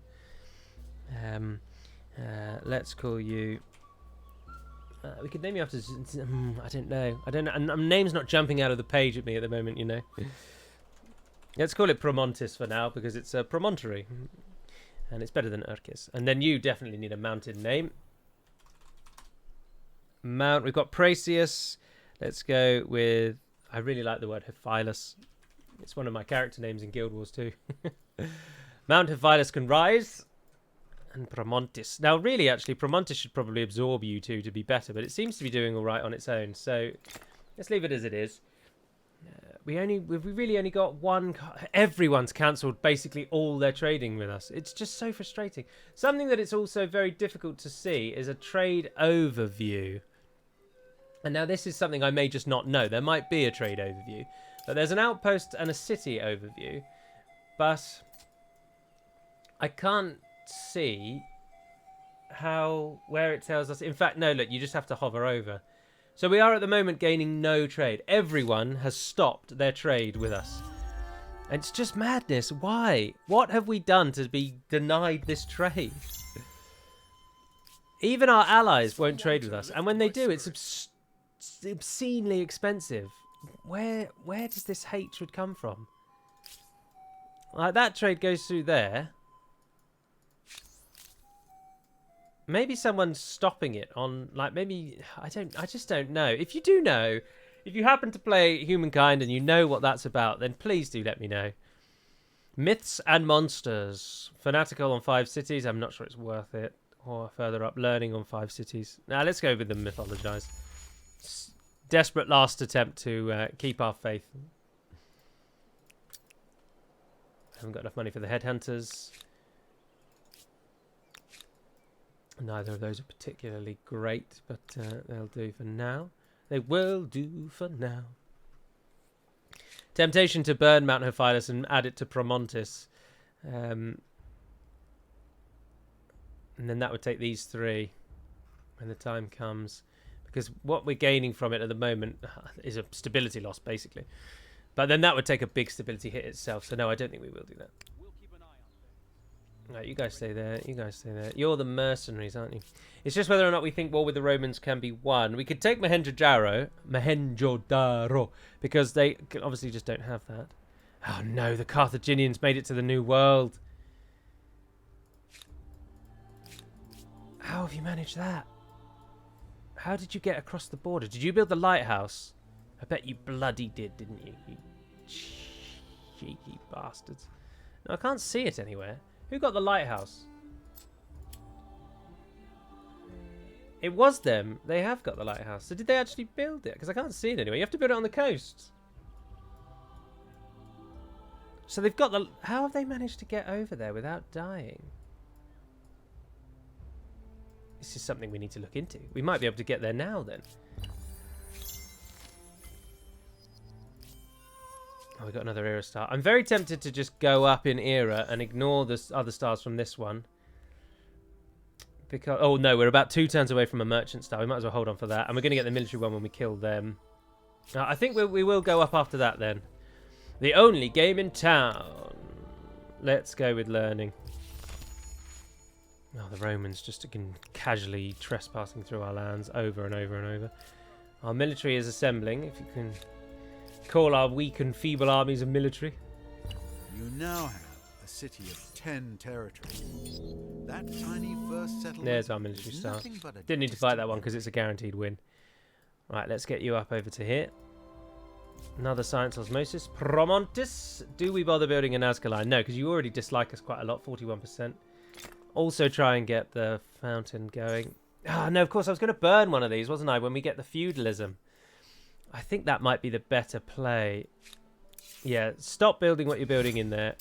Let's call you... we could name you after... I don't know. And name's not jumping out of the page at me at the moment, you know. Let's call it Promontis for now because it's a promontory. And it's better than Urkes. And then you definitely need a mountain name. We've got Praesius. Let's go with... I really like the word Hephilus. It's one of my character names in Guild Wars too. Mount Hephilus can rise. And Promontis. Now, really, actually, Promontis should probably absorb you two to be better, but it seems to be doing all right on its own. So let's leave it as it is. We've really only got one... Everyone's cancelled basically all their trading with us. It's just so frustrating. Something that it's also very difficult to see is a trade overview. And now this is something I may just not know. There might be a trade overview. But there's an outpost and a city overview. But I can't see where it tells us. In fact, no, look, you just have to hover over. So we are at the moment gaining no trade. Everyone has stopped their trade with us. And it's just madness. Why? What have we done to be denied this trade? Even our allies won't trade with us. And when they do, it's obscenely expensive. Where does this hatred come from? Like, that trade goes through there. Maybe someone's stopping it on, like, maybe, I just don't know. If you do know, If you happen to play Humankind and you know what that's about, then please do let me know. Myths and Monsters. Fanatical on 5 cities. I'm not sure it's worth it. Or further up, Learning on 5 cities. Now, let's go with the Mythologize. Desperate last attempt to keep our faith. Haven't got enough money for the Headhunters. Neither of those are particularly great, but they'll do for now. They will do for now. Temptation to burn Mount Hophilus and add it to Promontis. And then that would take these 3 when the time comes. Because what we're gaining from it at the moment is a stability loss, basically. But then that would take a big stability hit itself. So no, I don't think we will do that. Right, you guys stay there. You guys stay there. You're the mercenaries, aren't you? It's just whether or not we think war with the Romans can be won. We could take Mohenjo-Daro, because they obviously just don't have that. Oh no, the Carthaginians made it to the New World. How have you managed that? How did you get across the border? Did you build the lighthouse? I bet you bloody did, didn't you? You cheeky bastards. No, I can't see it anywhere. Who got the lighthouse? It was them. They have got the lighthouse. So did they actually build it? Because I can't see it anywhere. You have to build it on the coast. So they've got the... How have they managed to get over there without dying? This is something we need to look into. We might be able to get there now, then. Oh, we got another era star. I'm very tempted to just go up in era and ignore the other stars from this one. Because oh no, we're about 2 turns away from a merchant star. We might as well hold on for that. And we're going to get the military one when we kill them. I think we will go up after that then. The only game in town. Let's go with learning. Oh, the Romans just again casually trespassing through our lands over and over and over. Our military is assembling, if you can call our weak and feeble armies a military. You now have a city of 10 territories. That tiny first settlement. There's our military star. Didn't need to fight that one because it's a guaranteed win. Right, let's get you up over to here. Another science osmosis. Promontis. Do we bother building a Nazca line? No, because you already dislike us quite a lot, 41%. Also try and get the fountain going. Ah, no, of course, I was going to burn one of these, wasn't I, when we get the feudalism. I think that might be the better play. Yeah, stop building what you're building in there.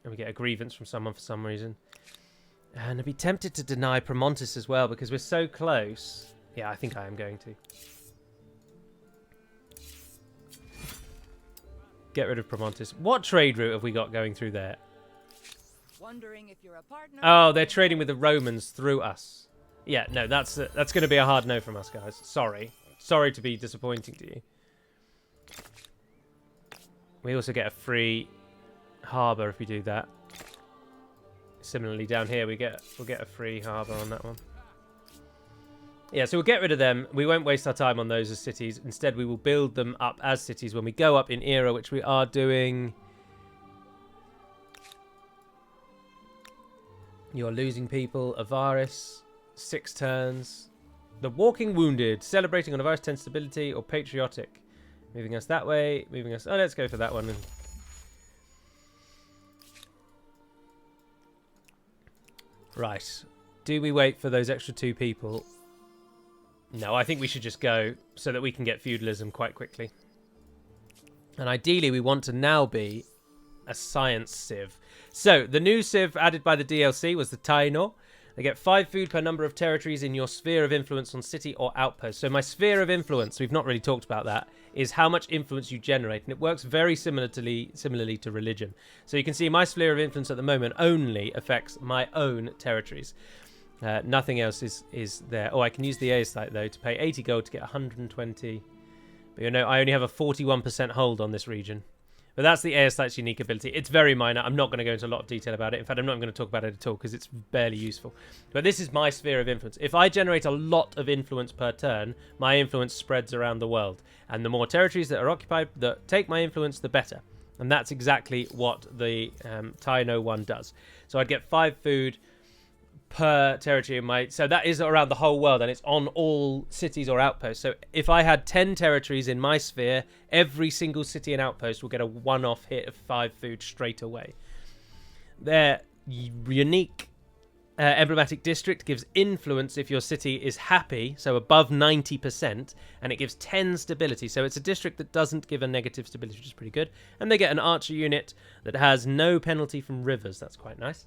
And we get a grievance from someone for some reason. And I'd be tempted to deny Promontis as well, because we're so close. Yeah, I think I am going to. Get rid of Promontis. What trade route have we got going through there? Wondering if you're a partner. Oh, they're trading with the Romans through us. Yeah, no, that's going to be a hard no from us, guys. Sorry. Sorry to be disappointing to you. We also get a free harbour if we do that. Similarly, down here we'll get a free harbour on that one. Yeah, so we'll get rid of them. We won't waste our time on those as cities. Instead, we will build them up as cities when we go up in era, which we are doing. You're losing people. Avaris, 6 turns. The Walking Wounded, celebrating on Avaris 10 stability or patriotic. Moving us that way, moving us... Oh, let's go for that one. Right. Do we wait for those extra 2 people? No, I think we should just go so that we can get feudalism quite quickly. And ideally, we want to now be a science civ. So, the new civ added by the DLC was the Taino. They get 5 food per number of territories in your sphere of influence on city or outpost. So my sphere of influence, we've not really talked about that, is how much influence you generate. And it works very similarly to religion. So you can see my sphere of influence at the moment only affects my own territories. Nothing else is there. Oh, I can use the Aesthite, though, to pay 80 gold to get 120. But you know, I only have a 41% hold on this region. But that's the Aesthite's unique ability. It's very minor. I'm not going to go into a lot of detail about it. In fact, I'm not going to talk about it at all because it's barely useful. But this is my sphere of influence. If I generate a lot of influence per turn, my influence spreads around the world. And the more territories that are occupied that take my influence, the better. And that's exactly what the Taino one does. So I'd get 5 food per territory in my... So that is around the whole world, and it's on all cities or outposts. So if I had 10 territories in my sphere, every single city and outpost will get a one-off hit of 5 food straight away. Their unique emblematic district gives influence if your city is happy, so above 90%, and it gives 10 stability. So it's a district that doesn't give a negative stability, which is pretty good. And they get an archer unit that has no penalty from rivers. That's quite nice.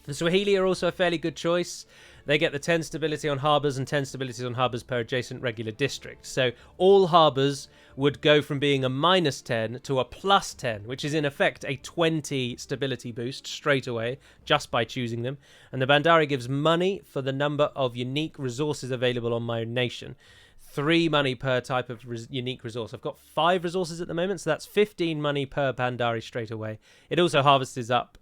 The Swahili are also a fairly good choice. They get the 10 stability on harbours and 10 stabilities on harbours per adjacent regular district. So all harbours would go from being a -10 to a +10, which is in effect a 20 stability boost straight away just by choosing them. And the Bandari gives money for the number of unique resources available on my nation. 3 money per type of unique resource. I've got 5 resources at the moment, so that's 15 money per Bandari straight away. It also harvests up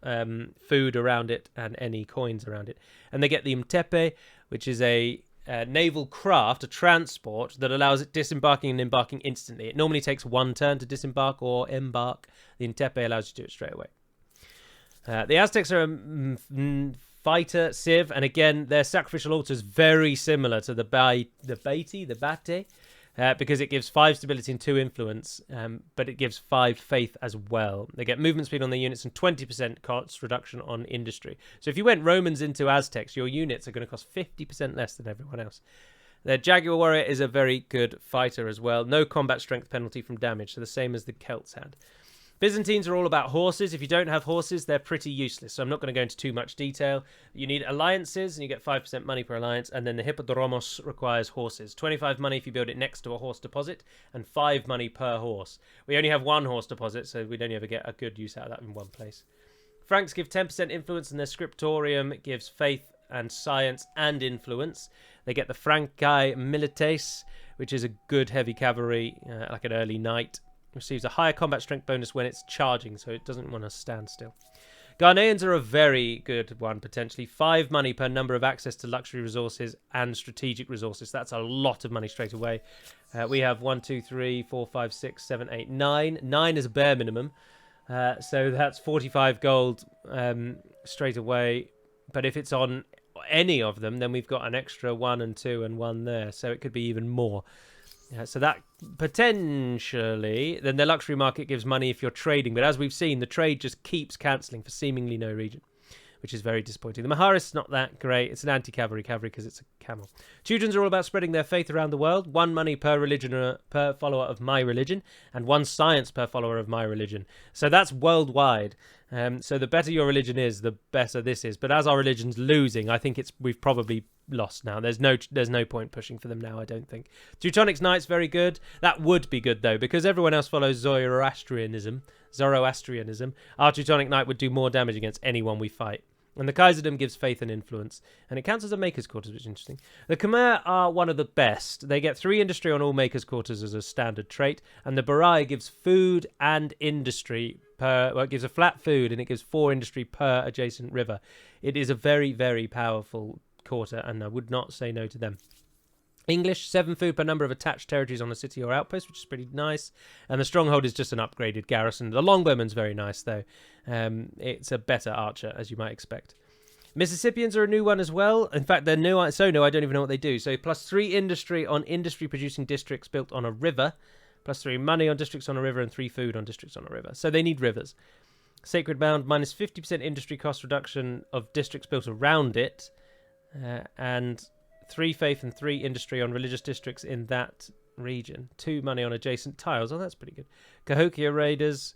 food around it and any coins around it. And they get the Mtepe, which is a naval craft, a transport, that allows it disembarking and embarking instantly. It normally takes 1 turn to disembark or embark. The Mtepe allows you to do it straight away. The Aztecs are a fighter civ, and again their sacrificial altar is very similar to the Bate, because it gives 5 stability and 2 influence, but it gives 5 faith as well. They get movement speed on their units and 20% cost reduction on industry. So if you went Romans into Aztecs, your units are going to cost 50% less than everyone else. Their Jaguar Warrior is a very good fighter as well. No combat strength penalty from damage, so the same as the Celts had. Byzantines are all about horses. If you don't have horses, they're pretty useless, so I'm not going to go into too much detail. You need alliances, and you get 5% money per alliance, and then the Hippodromos requires horses. 25 money if you build it next to a horse deposit, and 5 money per horse. We only have 1 horse deposit, so we'd only ever get a good use out of that in one place. Franks give 10% influence, and their Scriptorium gives faith and science and influence. They get the Franci Milites, which is a good heavy cavalry, like an early knight. Receives a higher combat strength bonus when it's charging, so it doesn't want to stand still. Ghanaians are a very good one, potentially. 5 money per number of access to luxury resources and strategic resources. That's a lot of money straight away. We have 1, 2, 3, 4, 5, 6, 7, 8, 9. 9 is a bare minimum. So that's 45 gold straight away. But if it's on any of them, then we've got an extra 1 and 2 and 1 there. So it could be even more. So that potentially, then the luxury market gives money if you're trading. But as we've seen, the trade just keeps cancelling for seemingly no region, which is very disappointing. The Maharis is not that great. It's an anti-cavalry because it's a camel. Teutons are all about spreading their faith around the world. 1 money per religion, per follower of my religion, and 1 science per follower of my religion. So that's worldwide. So the better your religion is, the better this is. But as our religion's losing, I think we've probably lost now. There's no point pushing for them now, I don't think. Teutonics Knight's very good. That would be good though, because everyone else follows Zoroastrianism. Our Teutonic Knight would do more damage against anyone we fight. And the Kaiserdom gives faith and influence, and it counts as a Maker's Quarters, which is interesting. The Khmer are one of the best. They get 3 industry on all Maker's Quarters as a standard trait, and the Barai gives food and industry it gives a flat food, and it gives 4 industry per adjacent river. It is a very, very powerful quarter, and I would not say no to them. English, 7 food per number of attached territories on a city or outpost, which is pretty nice. And the Stronghold is just an upgraded garrison. The Longbowman's very nice, though. It's a better archer, as you might expect. Mississippians are a new one as well. In fact, they're new. So new, I don't even know what they do. So +3 industry on industry-producing districts built on a river. +3 money on districts on a river, and 3 food on districts on a river. So they need rivers. Sacred Mound, -50% industry cost reduction of districts built around it. And 3 faith and 3 industry on religious districts in that region. 2 money on adjacent tiles. Oh, that's pretty good. Cahokia Raiders.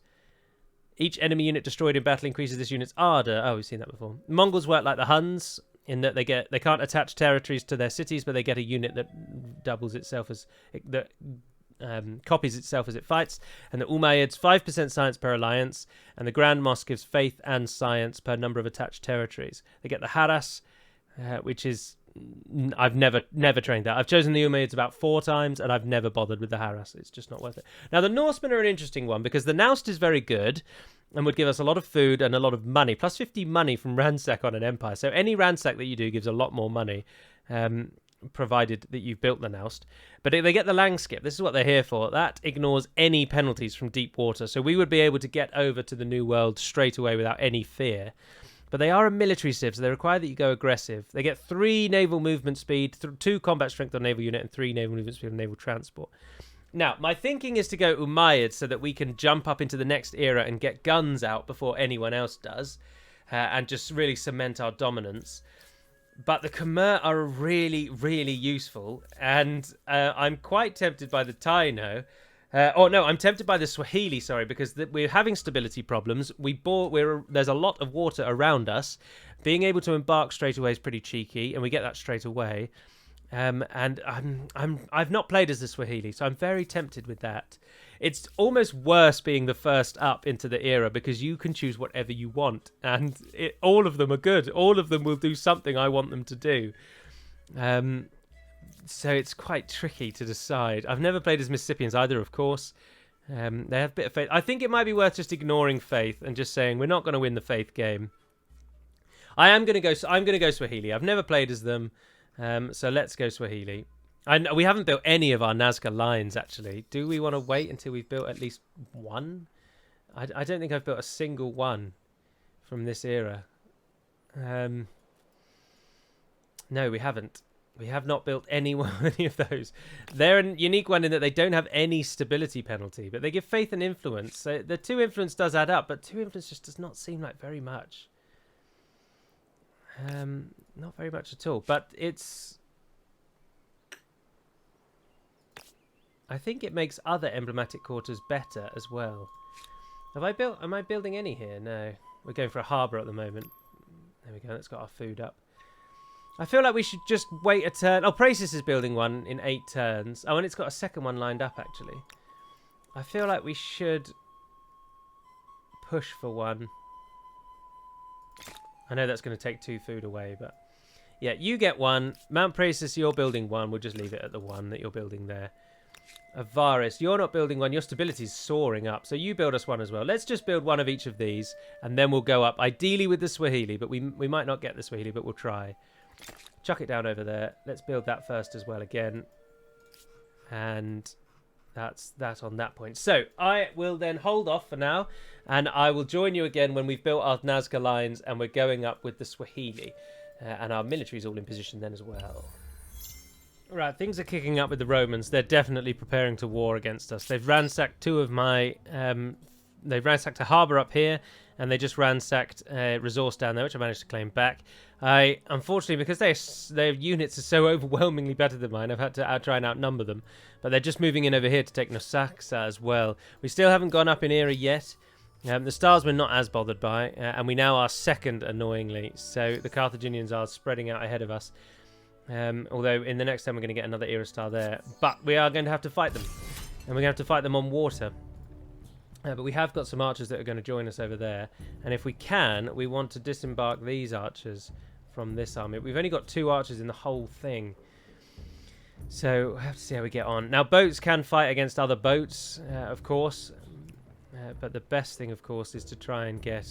Each enemy unit destroyed in battle increases this unit's ardor. Oh, we've seen that before. Mongols work like the Huns in that they can't attach territories to their cities, but they get a unit that doubles itself copies itself as it fights. And the Umayyads, 5% science per alliance, and the Grand Mosque gives faith and science per number of attached territories. They get the Haras, which is I've never trained that. I've chosen the Umayyads about 4 times, and I've never bothered with the Haras. It's just not worth it. Now the Norsemen are an interesting one because the Naust is very good and would give us a lot of food and a lot of money, plus 50 money from ransack on an empire. So any ransack that you do gives a lot more money. Provided that you've built the Naust. But if they get the Langskip, this is what they're here for. That ignores any penalties from deep water. So we would be able to get over to the New World straight away without any fear. But they are a military civ, so they require that you go aggressive. They get 3 naval movement speed, 2 combat strength on naval unit, and 3 naval movement speed on naval transport. Now, my thinking is to go Umayyad so that we can jump up into the next era and get guns out before anyone else does, and just really cement our dominance. But the Khmer are really, really useful, and I'm quite tempted by the Taino. I'm tempted by the Swahili, sorry, because we're having stability problems. There's a lot of water around us. Being able to embark straight away is pretty cheeky, and we get that straight away. And I've not played as the Swahili, so I'm very tempted with that. It's almost worse being the first up into the era because you can choose whatever you want, and all of them are good. All of them will do something I want them to do. So it's quite tricky to decide. I've never played as Mississippians either, of course. They have a bit of faith. I think it might be worth just ignoring faith and just saying we're not going to win the faith game. I'm going to go Swahili. I've never played as them, so let's go Swahili. We haven't built any of our Nazca lines, actually. Do we want to wait until we've built at least one? I don't think I've built a single one from this era. No, we haven't. We have not built any of those. They're a unique one in that they don't have any stability penalty, but they give faith and influence. So the 2 influence does add up, but 2 influence just does not seem like very much. Not very much at all, but it's... I think it makes other emblematic quarters better as well. Am I building any here? No. We're going for a harbour at the moment. There we go, that's got our food up. I feel like we should just wait a turn. Oh, Praetorians is building one in 8 turns. Oh, and it's got a second one lined up, actually. I feel like we should push for one. I know that's going to take 2 food away, but... Yeah, you get one. Mount Praetorians, you're building one. We'll just leave it at the one that you're building there. Avaris, you're not building one. Your stability's soaring up, so you build us one as well. Let's just build one of each of these, and then we'll go up, ideally with the Swahili, but we might not get the Swahili, but we'll try. Chuck it down over there. Let's build that first as well again. And that's that on that point. So I will then hold off for now, and I will join you again when we've built our Nazca lines and we're going up with the Swahili. And our military is all in position then as well. Right, things are kicking up with the Romans. They're definitely preparing to war against us. They've ransacked 2 of my... they've ransacked a harbour up here, and they just ransacked a resource down there, which I managed to claim back. Unfortunately, because their units are so overwhelmingly better than mine, I've had to try and outnumber them. But they're just moving in over here to take Nazca as well. We still haven't gone up in era yet. The stars we're not as bothered by, and we now are second, annoyingly. So the Carthaginians are spreading out ahead of us. Although in the next time we're going to get another era star there. But we are going to have to fight them. And we're going to have to fight them on water. But we have got some archers that are going to join us over there. And if we can, we want to disembark these archers from this army. We've only got 2 archers in the whole thing. So we'll have to see how we get on. Now, boats can fight against other boats, of course. But the best thing, of course, is to try and get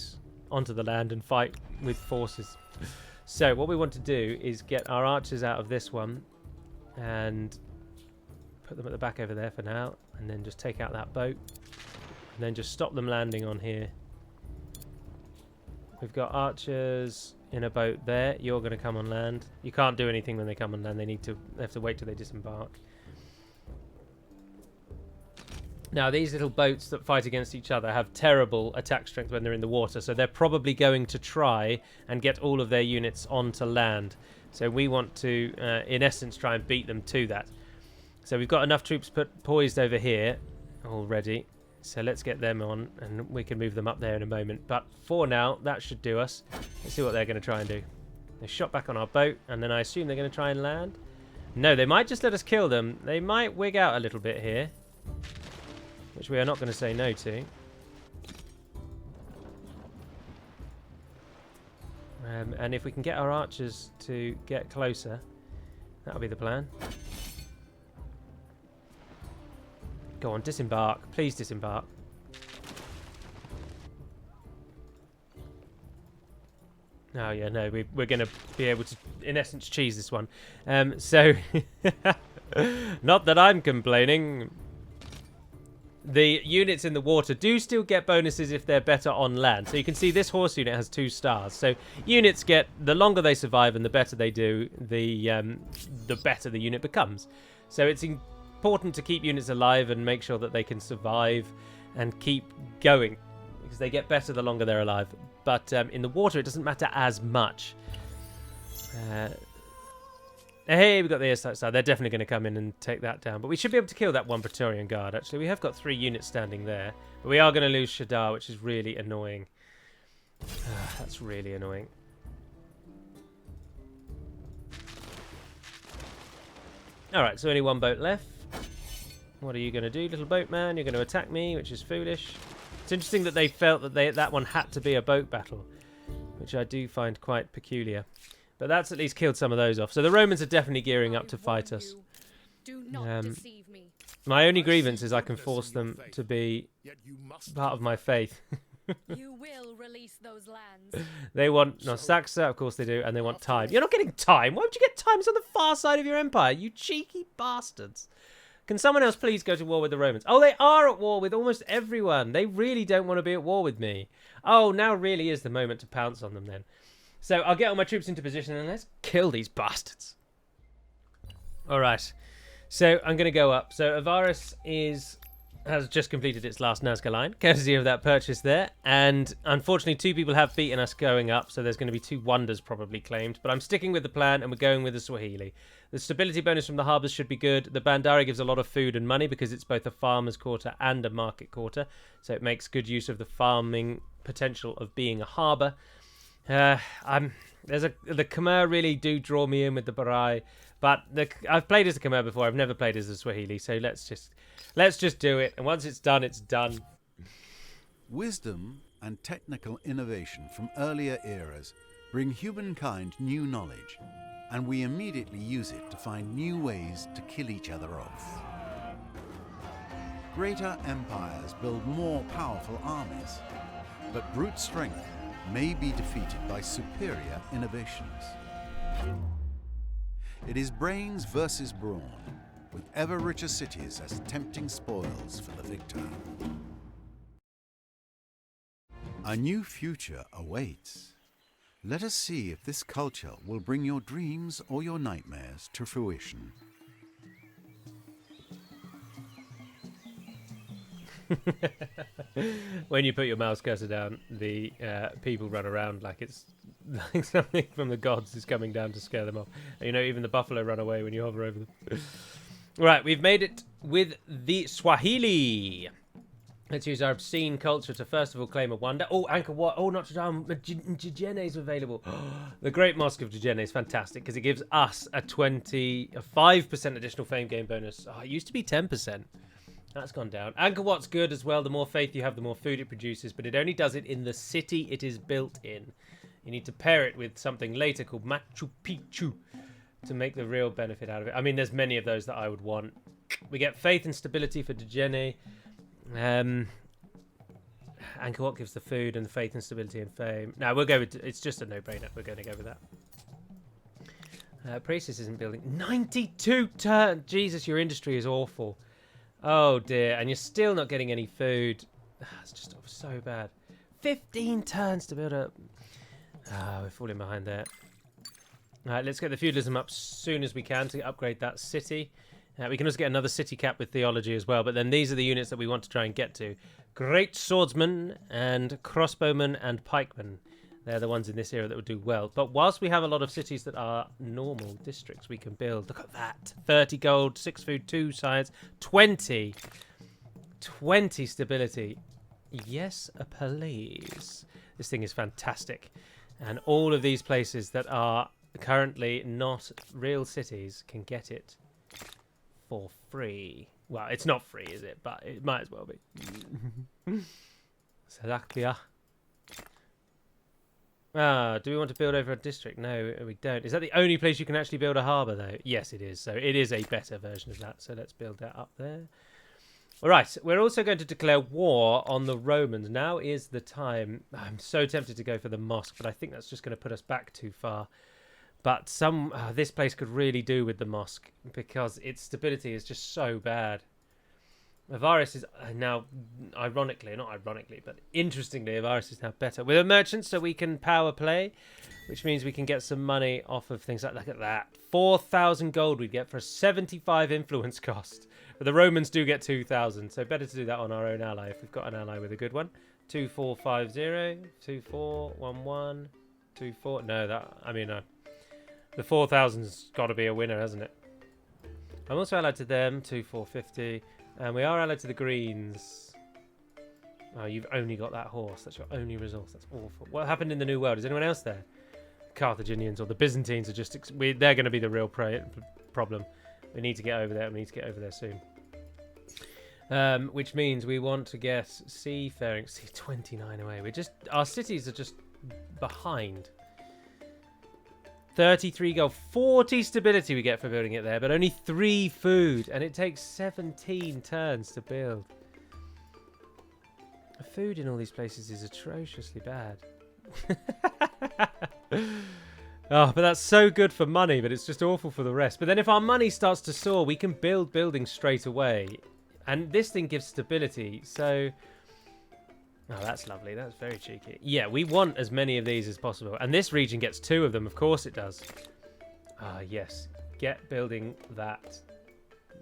onto the land and fight with forces. So what we want to do is get our archers out of this one and put them at the back over there for now, and then just take out that boat and then just stop them landing on here. We've got archers in a boat there. You're going to come on land. You can't do anything when they come on land. They have to wait till they disembark. Now, these little boats that fight against each other have terrible attack strength when they're in the water, so they're probably going to try and get all of their units onto land. So we want to, in essence, try and beat them to that. So we've got enough troops poised over here already. So let's get them on, and we can move them up there in a moment. But for now, that should do us. Let's see what they're going to try and do. They shot back on our boat, and then I assume they're going to try and land. No, they might just let us kill them. They might wig out a little bit here, which we are not going to say no to. And if we can get our archers to get closer, that'll be the plan. Go on, disembark. Please disembark. Oh, yeah, no, we're going to be able to, in essence, cheese this one. So, not that I'm complaining. the units in the water do still get bonuses if they're better on land. So you can see this horse unit has 2 stars. So units get, the longer they survive and the better they do, the better the unit becomes. So it's important to keep units alive and make sure that they can survive and keep going, because they get better the longer they're alive. But in the water, it doesn't matter as much. Hey, we got the airstrike side. They're definitely going to come in and take that down. But we should be able to kill that one Praetorian guard, actually. We have got 3 units standing there. But we are going to lose Shadar, which is really annoying. That's really annoying. Alright, so only 1 boat left. What are you going to do, little boatman? You're going to attack me, which is foolish. It's interesting that they felt that that one had to be a boat battle, which I do find quite peculiar. But that's at least killed some of those off. So the Romans are definitely gearing up to fight us. Do not deceive me. My only grievance is I can force them to be part of my faith. You will release those lands. They want Nazca, of course they do, and they want time. You're not getting time. Why would you get time? It's on the far side of your empire, you cheeky bastards. Can someone else please go to war with the Romans? Oh, they are at war with almost everyone. They really don't want to be at war with me. Oh, now really is the moment to pounce on them then. So I'll get all my troops into position and let's kill these bastards. All right. So I'm going to go up. So Avaris has just completed its last Nazca line, courtesy of that purchase there. And unfortunately, 2 people have beaten us going up. So there's going to be 2 wonders probably claimed. But I'm sticking with the plan and we're going with the Swahili. The stability bonus from the harbours should be good. The Bandari gives a lot of food and money because it's both a farmer's quarter and a market quarter. So it makes good use of the farming potential of being a harbour. The Khmer really do draw me in with the Barai, but I've played as a Khmer before. I've never played as a Swahili, so let's just do it. And once it's done, it's done. Wisdom and technical innovation from earlier eras bring humankind new knowledge, and we immediately use it to find new ways to kill each other off. Greater empires build more powerful armies, but brute strength may be defeated by superior innovations. It is brains versus brawn, with ever richer cities as tempting spoils for the victor. A new future awaits. Let us see if this culture will bring your dreams or your nightmares to fruition. When you put your mouse cursor down, the people run around like it's like something from the gods is coming down to scare them off. And, you know, even the buffalo run away when you hover over them. Right, we've made it with the Swahili. Let's use our obscene culture to first of all claim a wonder. Oh, Angkor Wat. Oh, Notre Dame. Djenne is available. The Great Mosque of Djenne is fantastic because it gives us a 5% additional fame gain bonus. Oh, it used to be 10%. That's gone down. Angkor Wat's good as well. The more faith you have, the more food it produces, but it only does it in the city it is built in. You need to pair it with something later called Machu Picchu to make the real benefit out of it. I mean, there's many of those that I would want. We get faith and stability for Djenne. Angkor Wat gives the food and the faith and stability and fame. No, we'll go with... It's just a no-brainer. We're going to go with that. Priestess isn't building. 92 turns! Jesus, your industry is awful. Oh dear, and you're still not getting any food. It's just so bad. 15 turns to build up. We're falling behind there. Alright, let's get the feudalism up as soon as we can to upgrade that city. We can also get another city cap with theology as well, but then these are the units that we want to try and get to. Great swordsmen and crossbowmen and pikemen. They're the ones in this era that would do well. But whilst we have a lot of cities that are normal districts we can build, look at that. 30 gold, 6 food, 2 science, 20 stability. Yes, please. This thing is fantastic. And all of these places that are currently not real cities can get it for free. Well, it's not free, is it? But it might as well be. Salakbia. Do we want to build over a district? No, we don't. Is that the only place you can actually build a harbour, though? Yes, it is. So it is a better version of that. So let's build that up there. All right. We're also going to declare war on the Romans. Now is the time. I'm so tempted to go for the mosque, but I think that's just going to put us back too far. But this place could really do with the mosque because its stability is just so bad. Avaris is now, ironically, not ironically, but interestingly, Avaris is now better. We're a merchant, so we can power play, which means we can get some money off of things like, look at that. 4,000 gold we'd get for a 75 influence cost. But the Romans do get 2,000, so better to do that on our own ally if we've got an ally with a good one. 2450, 2411, 24. No, the 4,000's got to be a winner, hasn't it? I'm also allied to them, 2450. And we are allied to the Greens. Oh, you've only got that horse. That's your only resource. That's awful. What happened in the New World? Is anyone else there? Carthaginians or the Byzantines are just... they're going to be the real problem. We need to get over there. We need to get over there soon. Which means we want to get seafaring. See, 29 away. Our cities are just behind. 33 gold, 40 stability we get for building it there, but only 3 food, and it takes 17 turns to build. The food in all these places is atrociously bad. Oh, but that's so good for money, but it's just awful for the rest. But then if our money starts to soar, we can build buildings straight away, and this thing gives stability, so... Oh, that's lovely. That's very cheeky. Yeah, we want as many of these as possible. And this region gets 2 of them. Of course it does. Ah, yes. Get building that.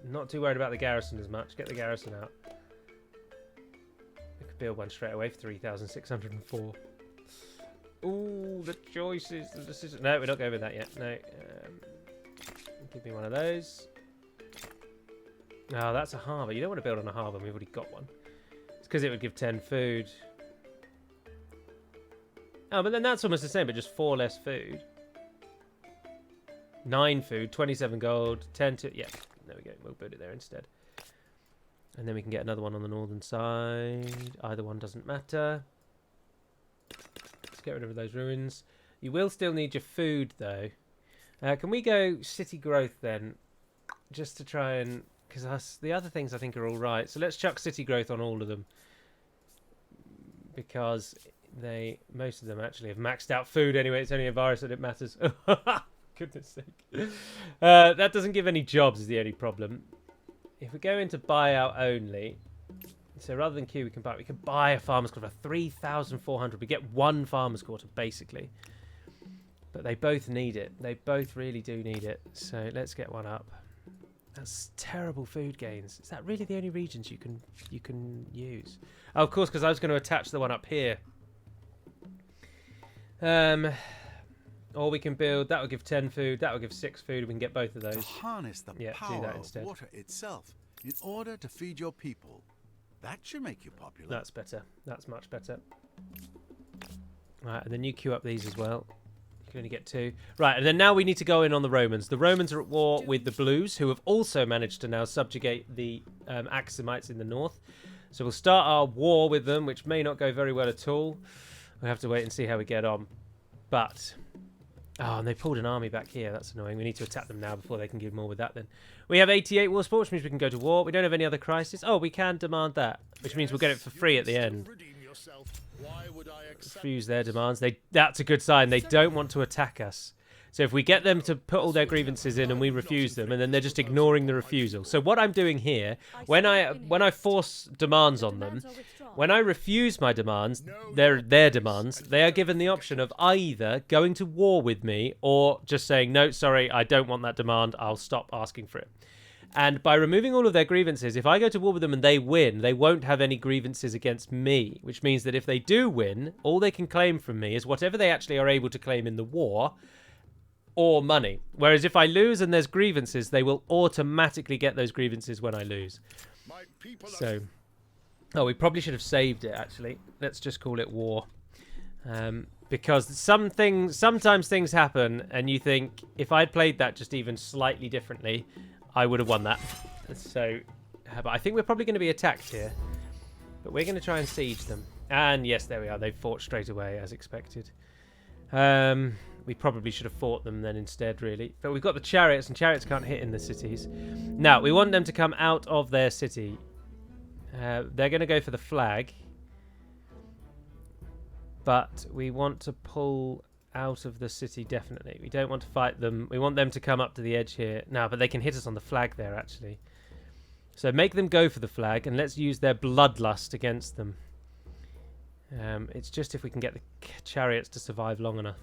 Not too worried about the garrison as much. Get the garrison out. We could build one straight away for 3,604. Ooh, the choices. The decision. No, we're not going with that yet. No. Give me one of those. Oh, that's a harbour. You don't want to build on a harbour. We've already got one. Because it would give 10 food. Oh, but then that's almost the same, but just 4 less food. 9 food, 27 gold, 10 to... Yeah, there we go. We'll put it there instead. And then we can get another one on the northern side. Either one doesn't matter. Let's get rid of those ruins. You will still need your food, though. Can we go city growth, then? Just to try and... Because the other things I think are all right. So let's chuck city growth on all of them. Because most of them actually have maxed out food anyway. It's only a virus that it matters. Goodness sake. That doesn't give any jobs is the only problem. If we go into buyout only, so rather than queue, we can buy a farmer's quarter for 3,400. We get 1 farmer's quarter basically. But they both need it. They both really do need it. So let's get one up. That's terrible food gains. Is that really the only regions you can use? Oh, of course, because I was going to attach the one up here. Or we can build... That will give 10 food. That will give 6 food. We can get both of those. To harness the power of water itself in order to feed your people. That should make you popular. That's better. That's much better. Right, and then you queue up these as well. You can only get 2. Right, and then now we need to go in on the Romans. The Romans are at war with the Blues, who have also managed to now subjugate the Axumites in the north. So we'll start our war with them, which may not go very well at all. We'll have to wait and see how we get on. But... Oh, and they pulled an army back here. That's annoying. We need to attack them now before they can give more with that then. We have 88 war sport, which means we can go to war. We don't have any other crisis. Oh, we can demand that, which means we'll get it for free at the end. Refuse their demands. That's a good sign. They don't want to attack us. So if we get them to put all their grievances in and we refuse them, and then they're just ignoring the refusal. So what I'm doing here, when I force demands on them, when I refuse my demands, their demands, they are given the option of either going to war with me or just saying, no, sorry, I don't want that demand. I'll stop asking for it. And by removing all of their grievances, if I go to war with them and they win, they won't have any grievances against me, which means that if they do win, all they can claim from me is whatever they actually are able to claim in the war or money. Whereas if I lose and there's grievances, they will automatically get those grievances when I lose. So, oh, we probably should have saved it, actually. Let's just call it war. Because sometimes things happen and you think, if I'd played that just even slightly differently, I would have won that. So, but I think we're probably going to be attacked here. But we're going to try and siege them. And yes, there we are. They fought straight away, as expected. We probably should have fought them then instead, really. But we've got the chariots, and chariots can't hit in the cities. Now, we want them to come out of their city. They're going to go for the flag. But we want to pull out of the city, definitely. We don't want to fight them. We want them to come up to the edge here. No, but they can hit us on the flag there, actually. So make them go for the flag, and let's use their bloodlust against them. It's just if we can get the chariots to survive long enough.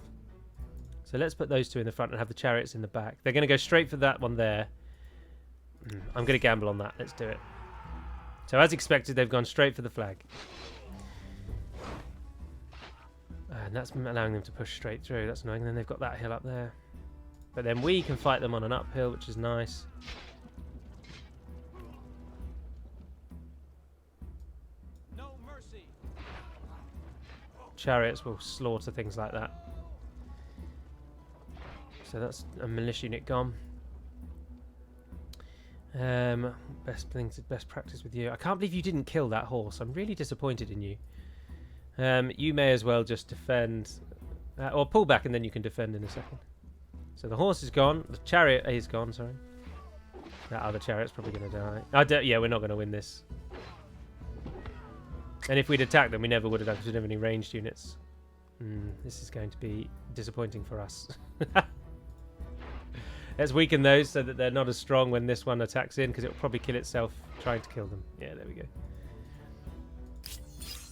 So let's put those two in the front and have the chariots in the back. They're going to go straight for that one there. I'm going to gamble on that. Let's do it. So as expected, they've gone straight for the flag. And that's allowing them to push straight through. That's annoying. And then they've got that hill up there. But then we can fight them on an uphill, which is nice. No mercy. Chariots will slaughter things like that. So that's a militia unit gone. Best practice with you. I can't believe you didn't kill that horse. I'm really disappointed in you. You may as well just defend, or pull back, and then you can defend in a second. So the horse is gone. The chariot is gone. Sorry. That other chariot's probably going to die. Yeah, we're not going to win this. And if we'd attacked them, we never would have done because we didn't have any ranged units. This is going to be disappointing for us. Let's weaken those so that they're not as strong when this one attacks in, because it will probably kill itself trying to kill them. Yeah, there we go.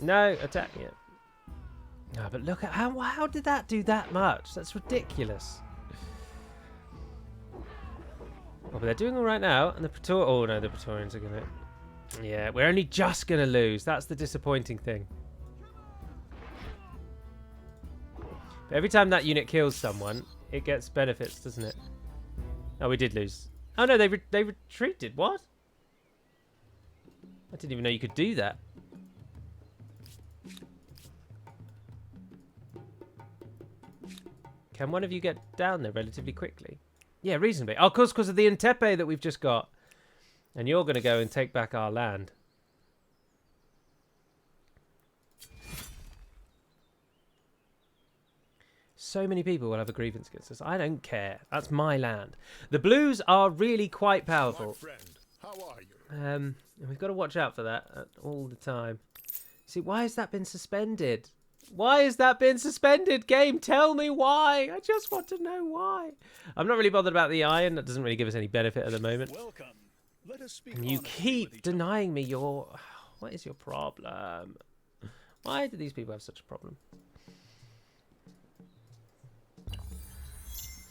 No, attack. Yeah. No, but look at how did that do that much? That's ridiculous. Oh, but they're doing all right now, and the Oh no, the Praetorians are gonna. Yeah, we're only just gonna lose. That's the disappointing thing. But every time that unit kills someone, it gets benefits, doesn't it? Oh, we did lose. Oh no, they retreated. What? I didn't even know you could do that. Can one of you get down there relatively quickly? Yeah, reasonably. Oh, of course, because of the Intepe that we've just got. And you're going to go and take back our land. So many people will have a grievance against us. I don't care. That's my land. The Blues are really quite powerful. My friend, how are you? And we've got to watch out for that all the time. See, why has that been suspended? Why has that been suspended? Game, tell me why. I just want to know why. I'm not really bothered about the iron. That doesn't really give us any benefit at the moment. Welcome. Let us speak And you honestly with keep each other. denying me your... What is your problem? Why do these people have such a problem?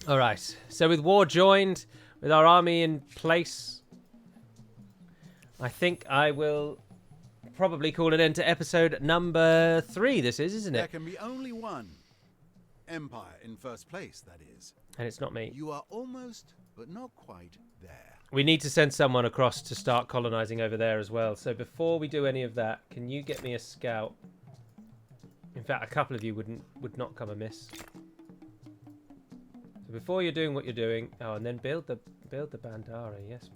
All right. So with war joined, with our army in place, I think I will probably call an end to episode number 3. This is, isn't There it? can be only one empire in first place, that is. And it's not me. You are almost, but not quite, there. We need to send someone across to start colonizing over there as well. So before we do any of that, can you get me a scout? In fact, a couple of you would not come amiss. So before you're doing what you're doing, oh, and then build the Bandari. Yes.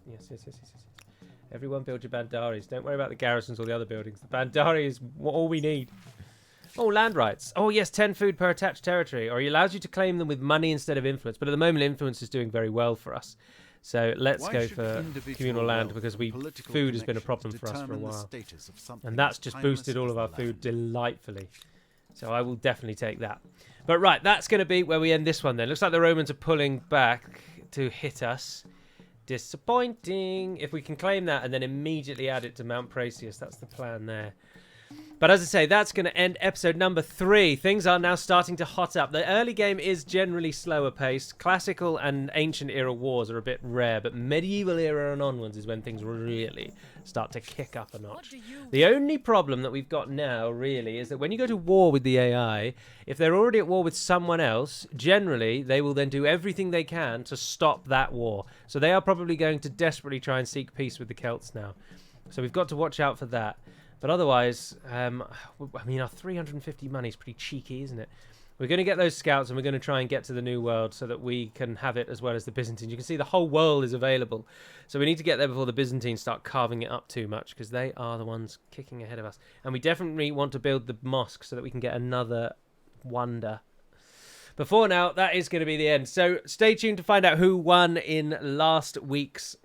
Everyone build your Bandaris. Don't worry about the garrisons or the other buildings. The Bandari is all we need. Oh, land rights. Oh, yes, 10 food per attached territory. Or he allows you to claim them with money instead of influence. But at the moment, influence is doing very well for us. So let's Why go should for individual communal land wealth because and political food has been a connections problem for us for a determine the while. status of something And that's as just timeless boosted all as of our the food land? delightfully. So I will definitely take that. But right, that's going to be where we end this one then. Looks like the Romans are pulling back to hit us. Disappointing. If we can claim that and then immediately add it to Mount Praesius, that's the plan there. But as I say, that's going to end episode number 3. Things are now starting to hot up. The early game is generally slower paced. Classical and ancient era wars are a bit rare, but medieval era and onwards is when things really start to kick up a notch. The only problem that we've got now, really, is that when you go to war with the AI, if they're already at war with someone else, generally, they will then do everything they can to stop that war. So they are probably going to desperately try and seek peace with the Celts now. So we've got to watch out for that. But otherwise, I mean, our 350 money is pretty cheeky, isn't it? We're going to get those scouts and we're going to try and get to the New World so that we can have it as well as the Byzantines. You can see the whole world is available. So we need to get there before the Byzantines start carving it up too much because they are the ones kicking ahead of us. And we definitely want to build the mosque so that we can get another wonder. Before now, that is going to be the end. So stay tuned to find out who won in last week's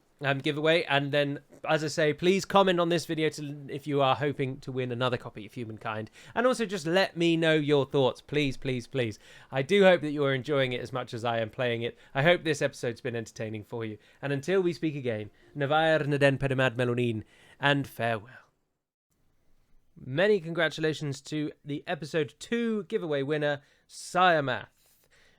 giveaway. And then, as I say, please comment on this video if you are hoping to win another copy of Humankind. And also just let me know your thoughts. Please, please, please. I do hope that you're enjoying it as much as I am playing it. I hope this episode's been entertaining for you. And until we speak again, Navair Naden Pedamad Melonin, and farewell. Many congratulations to the episode 2 giveaway winner, Siamath,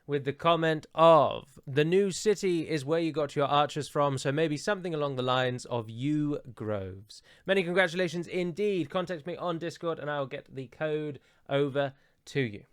with the comment of, the new city is where you got your archers from, so maybe something along the lines of Yew Groves. Many congratulations indeed. Contact me on Discord and I'll get the code over to you.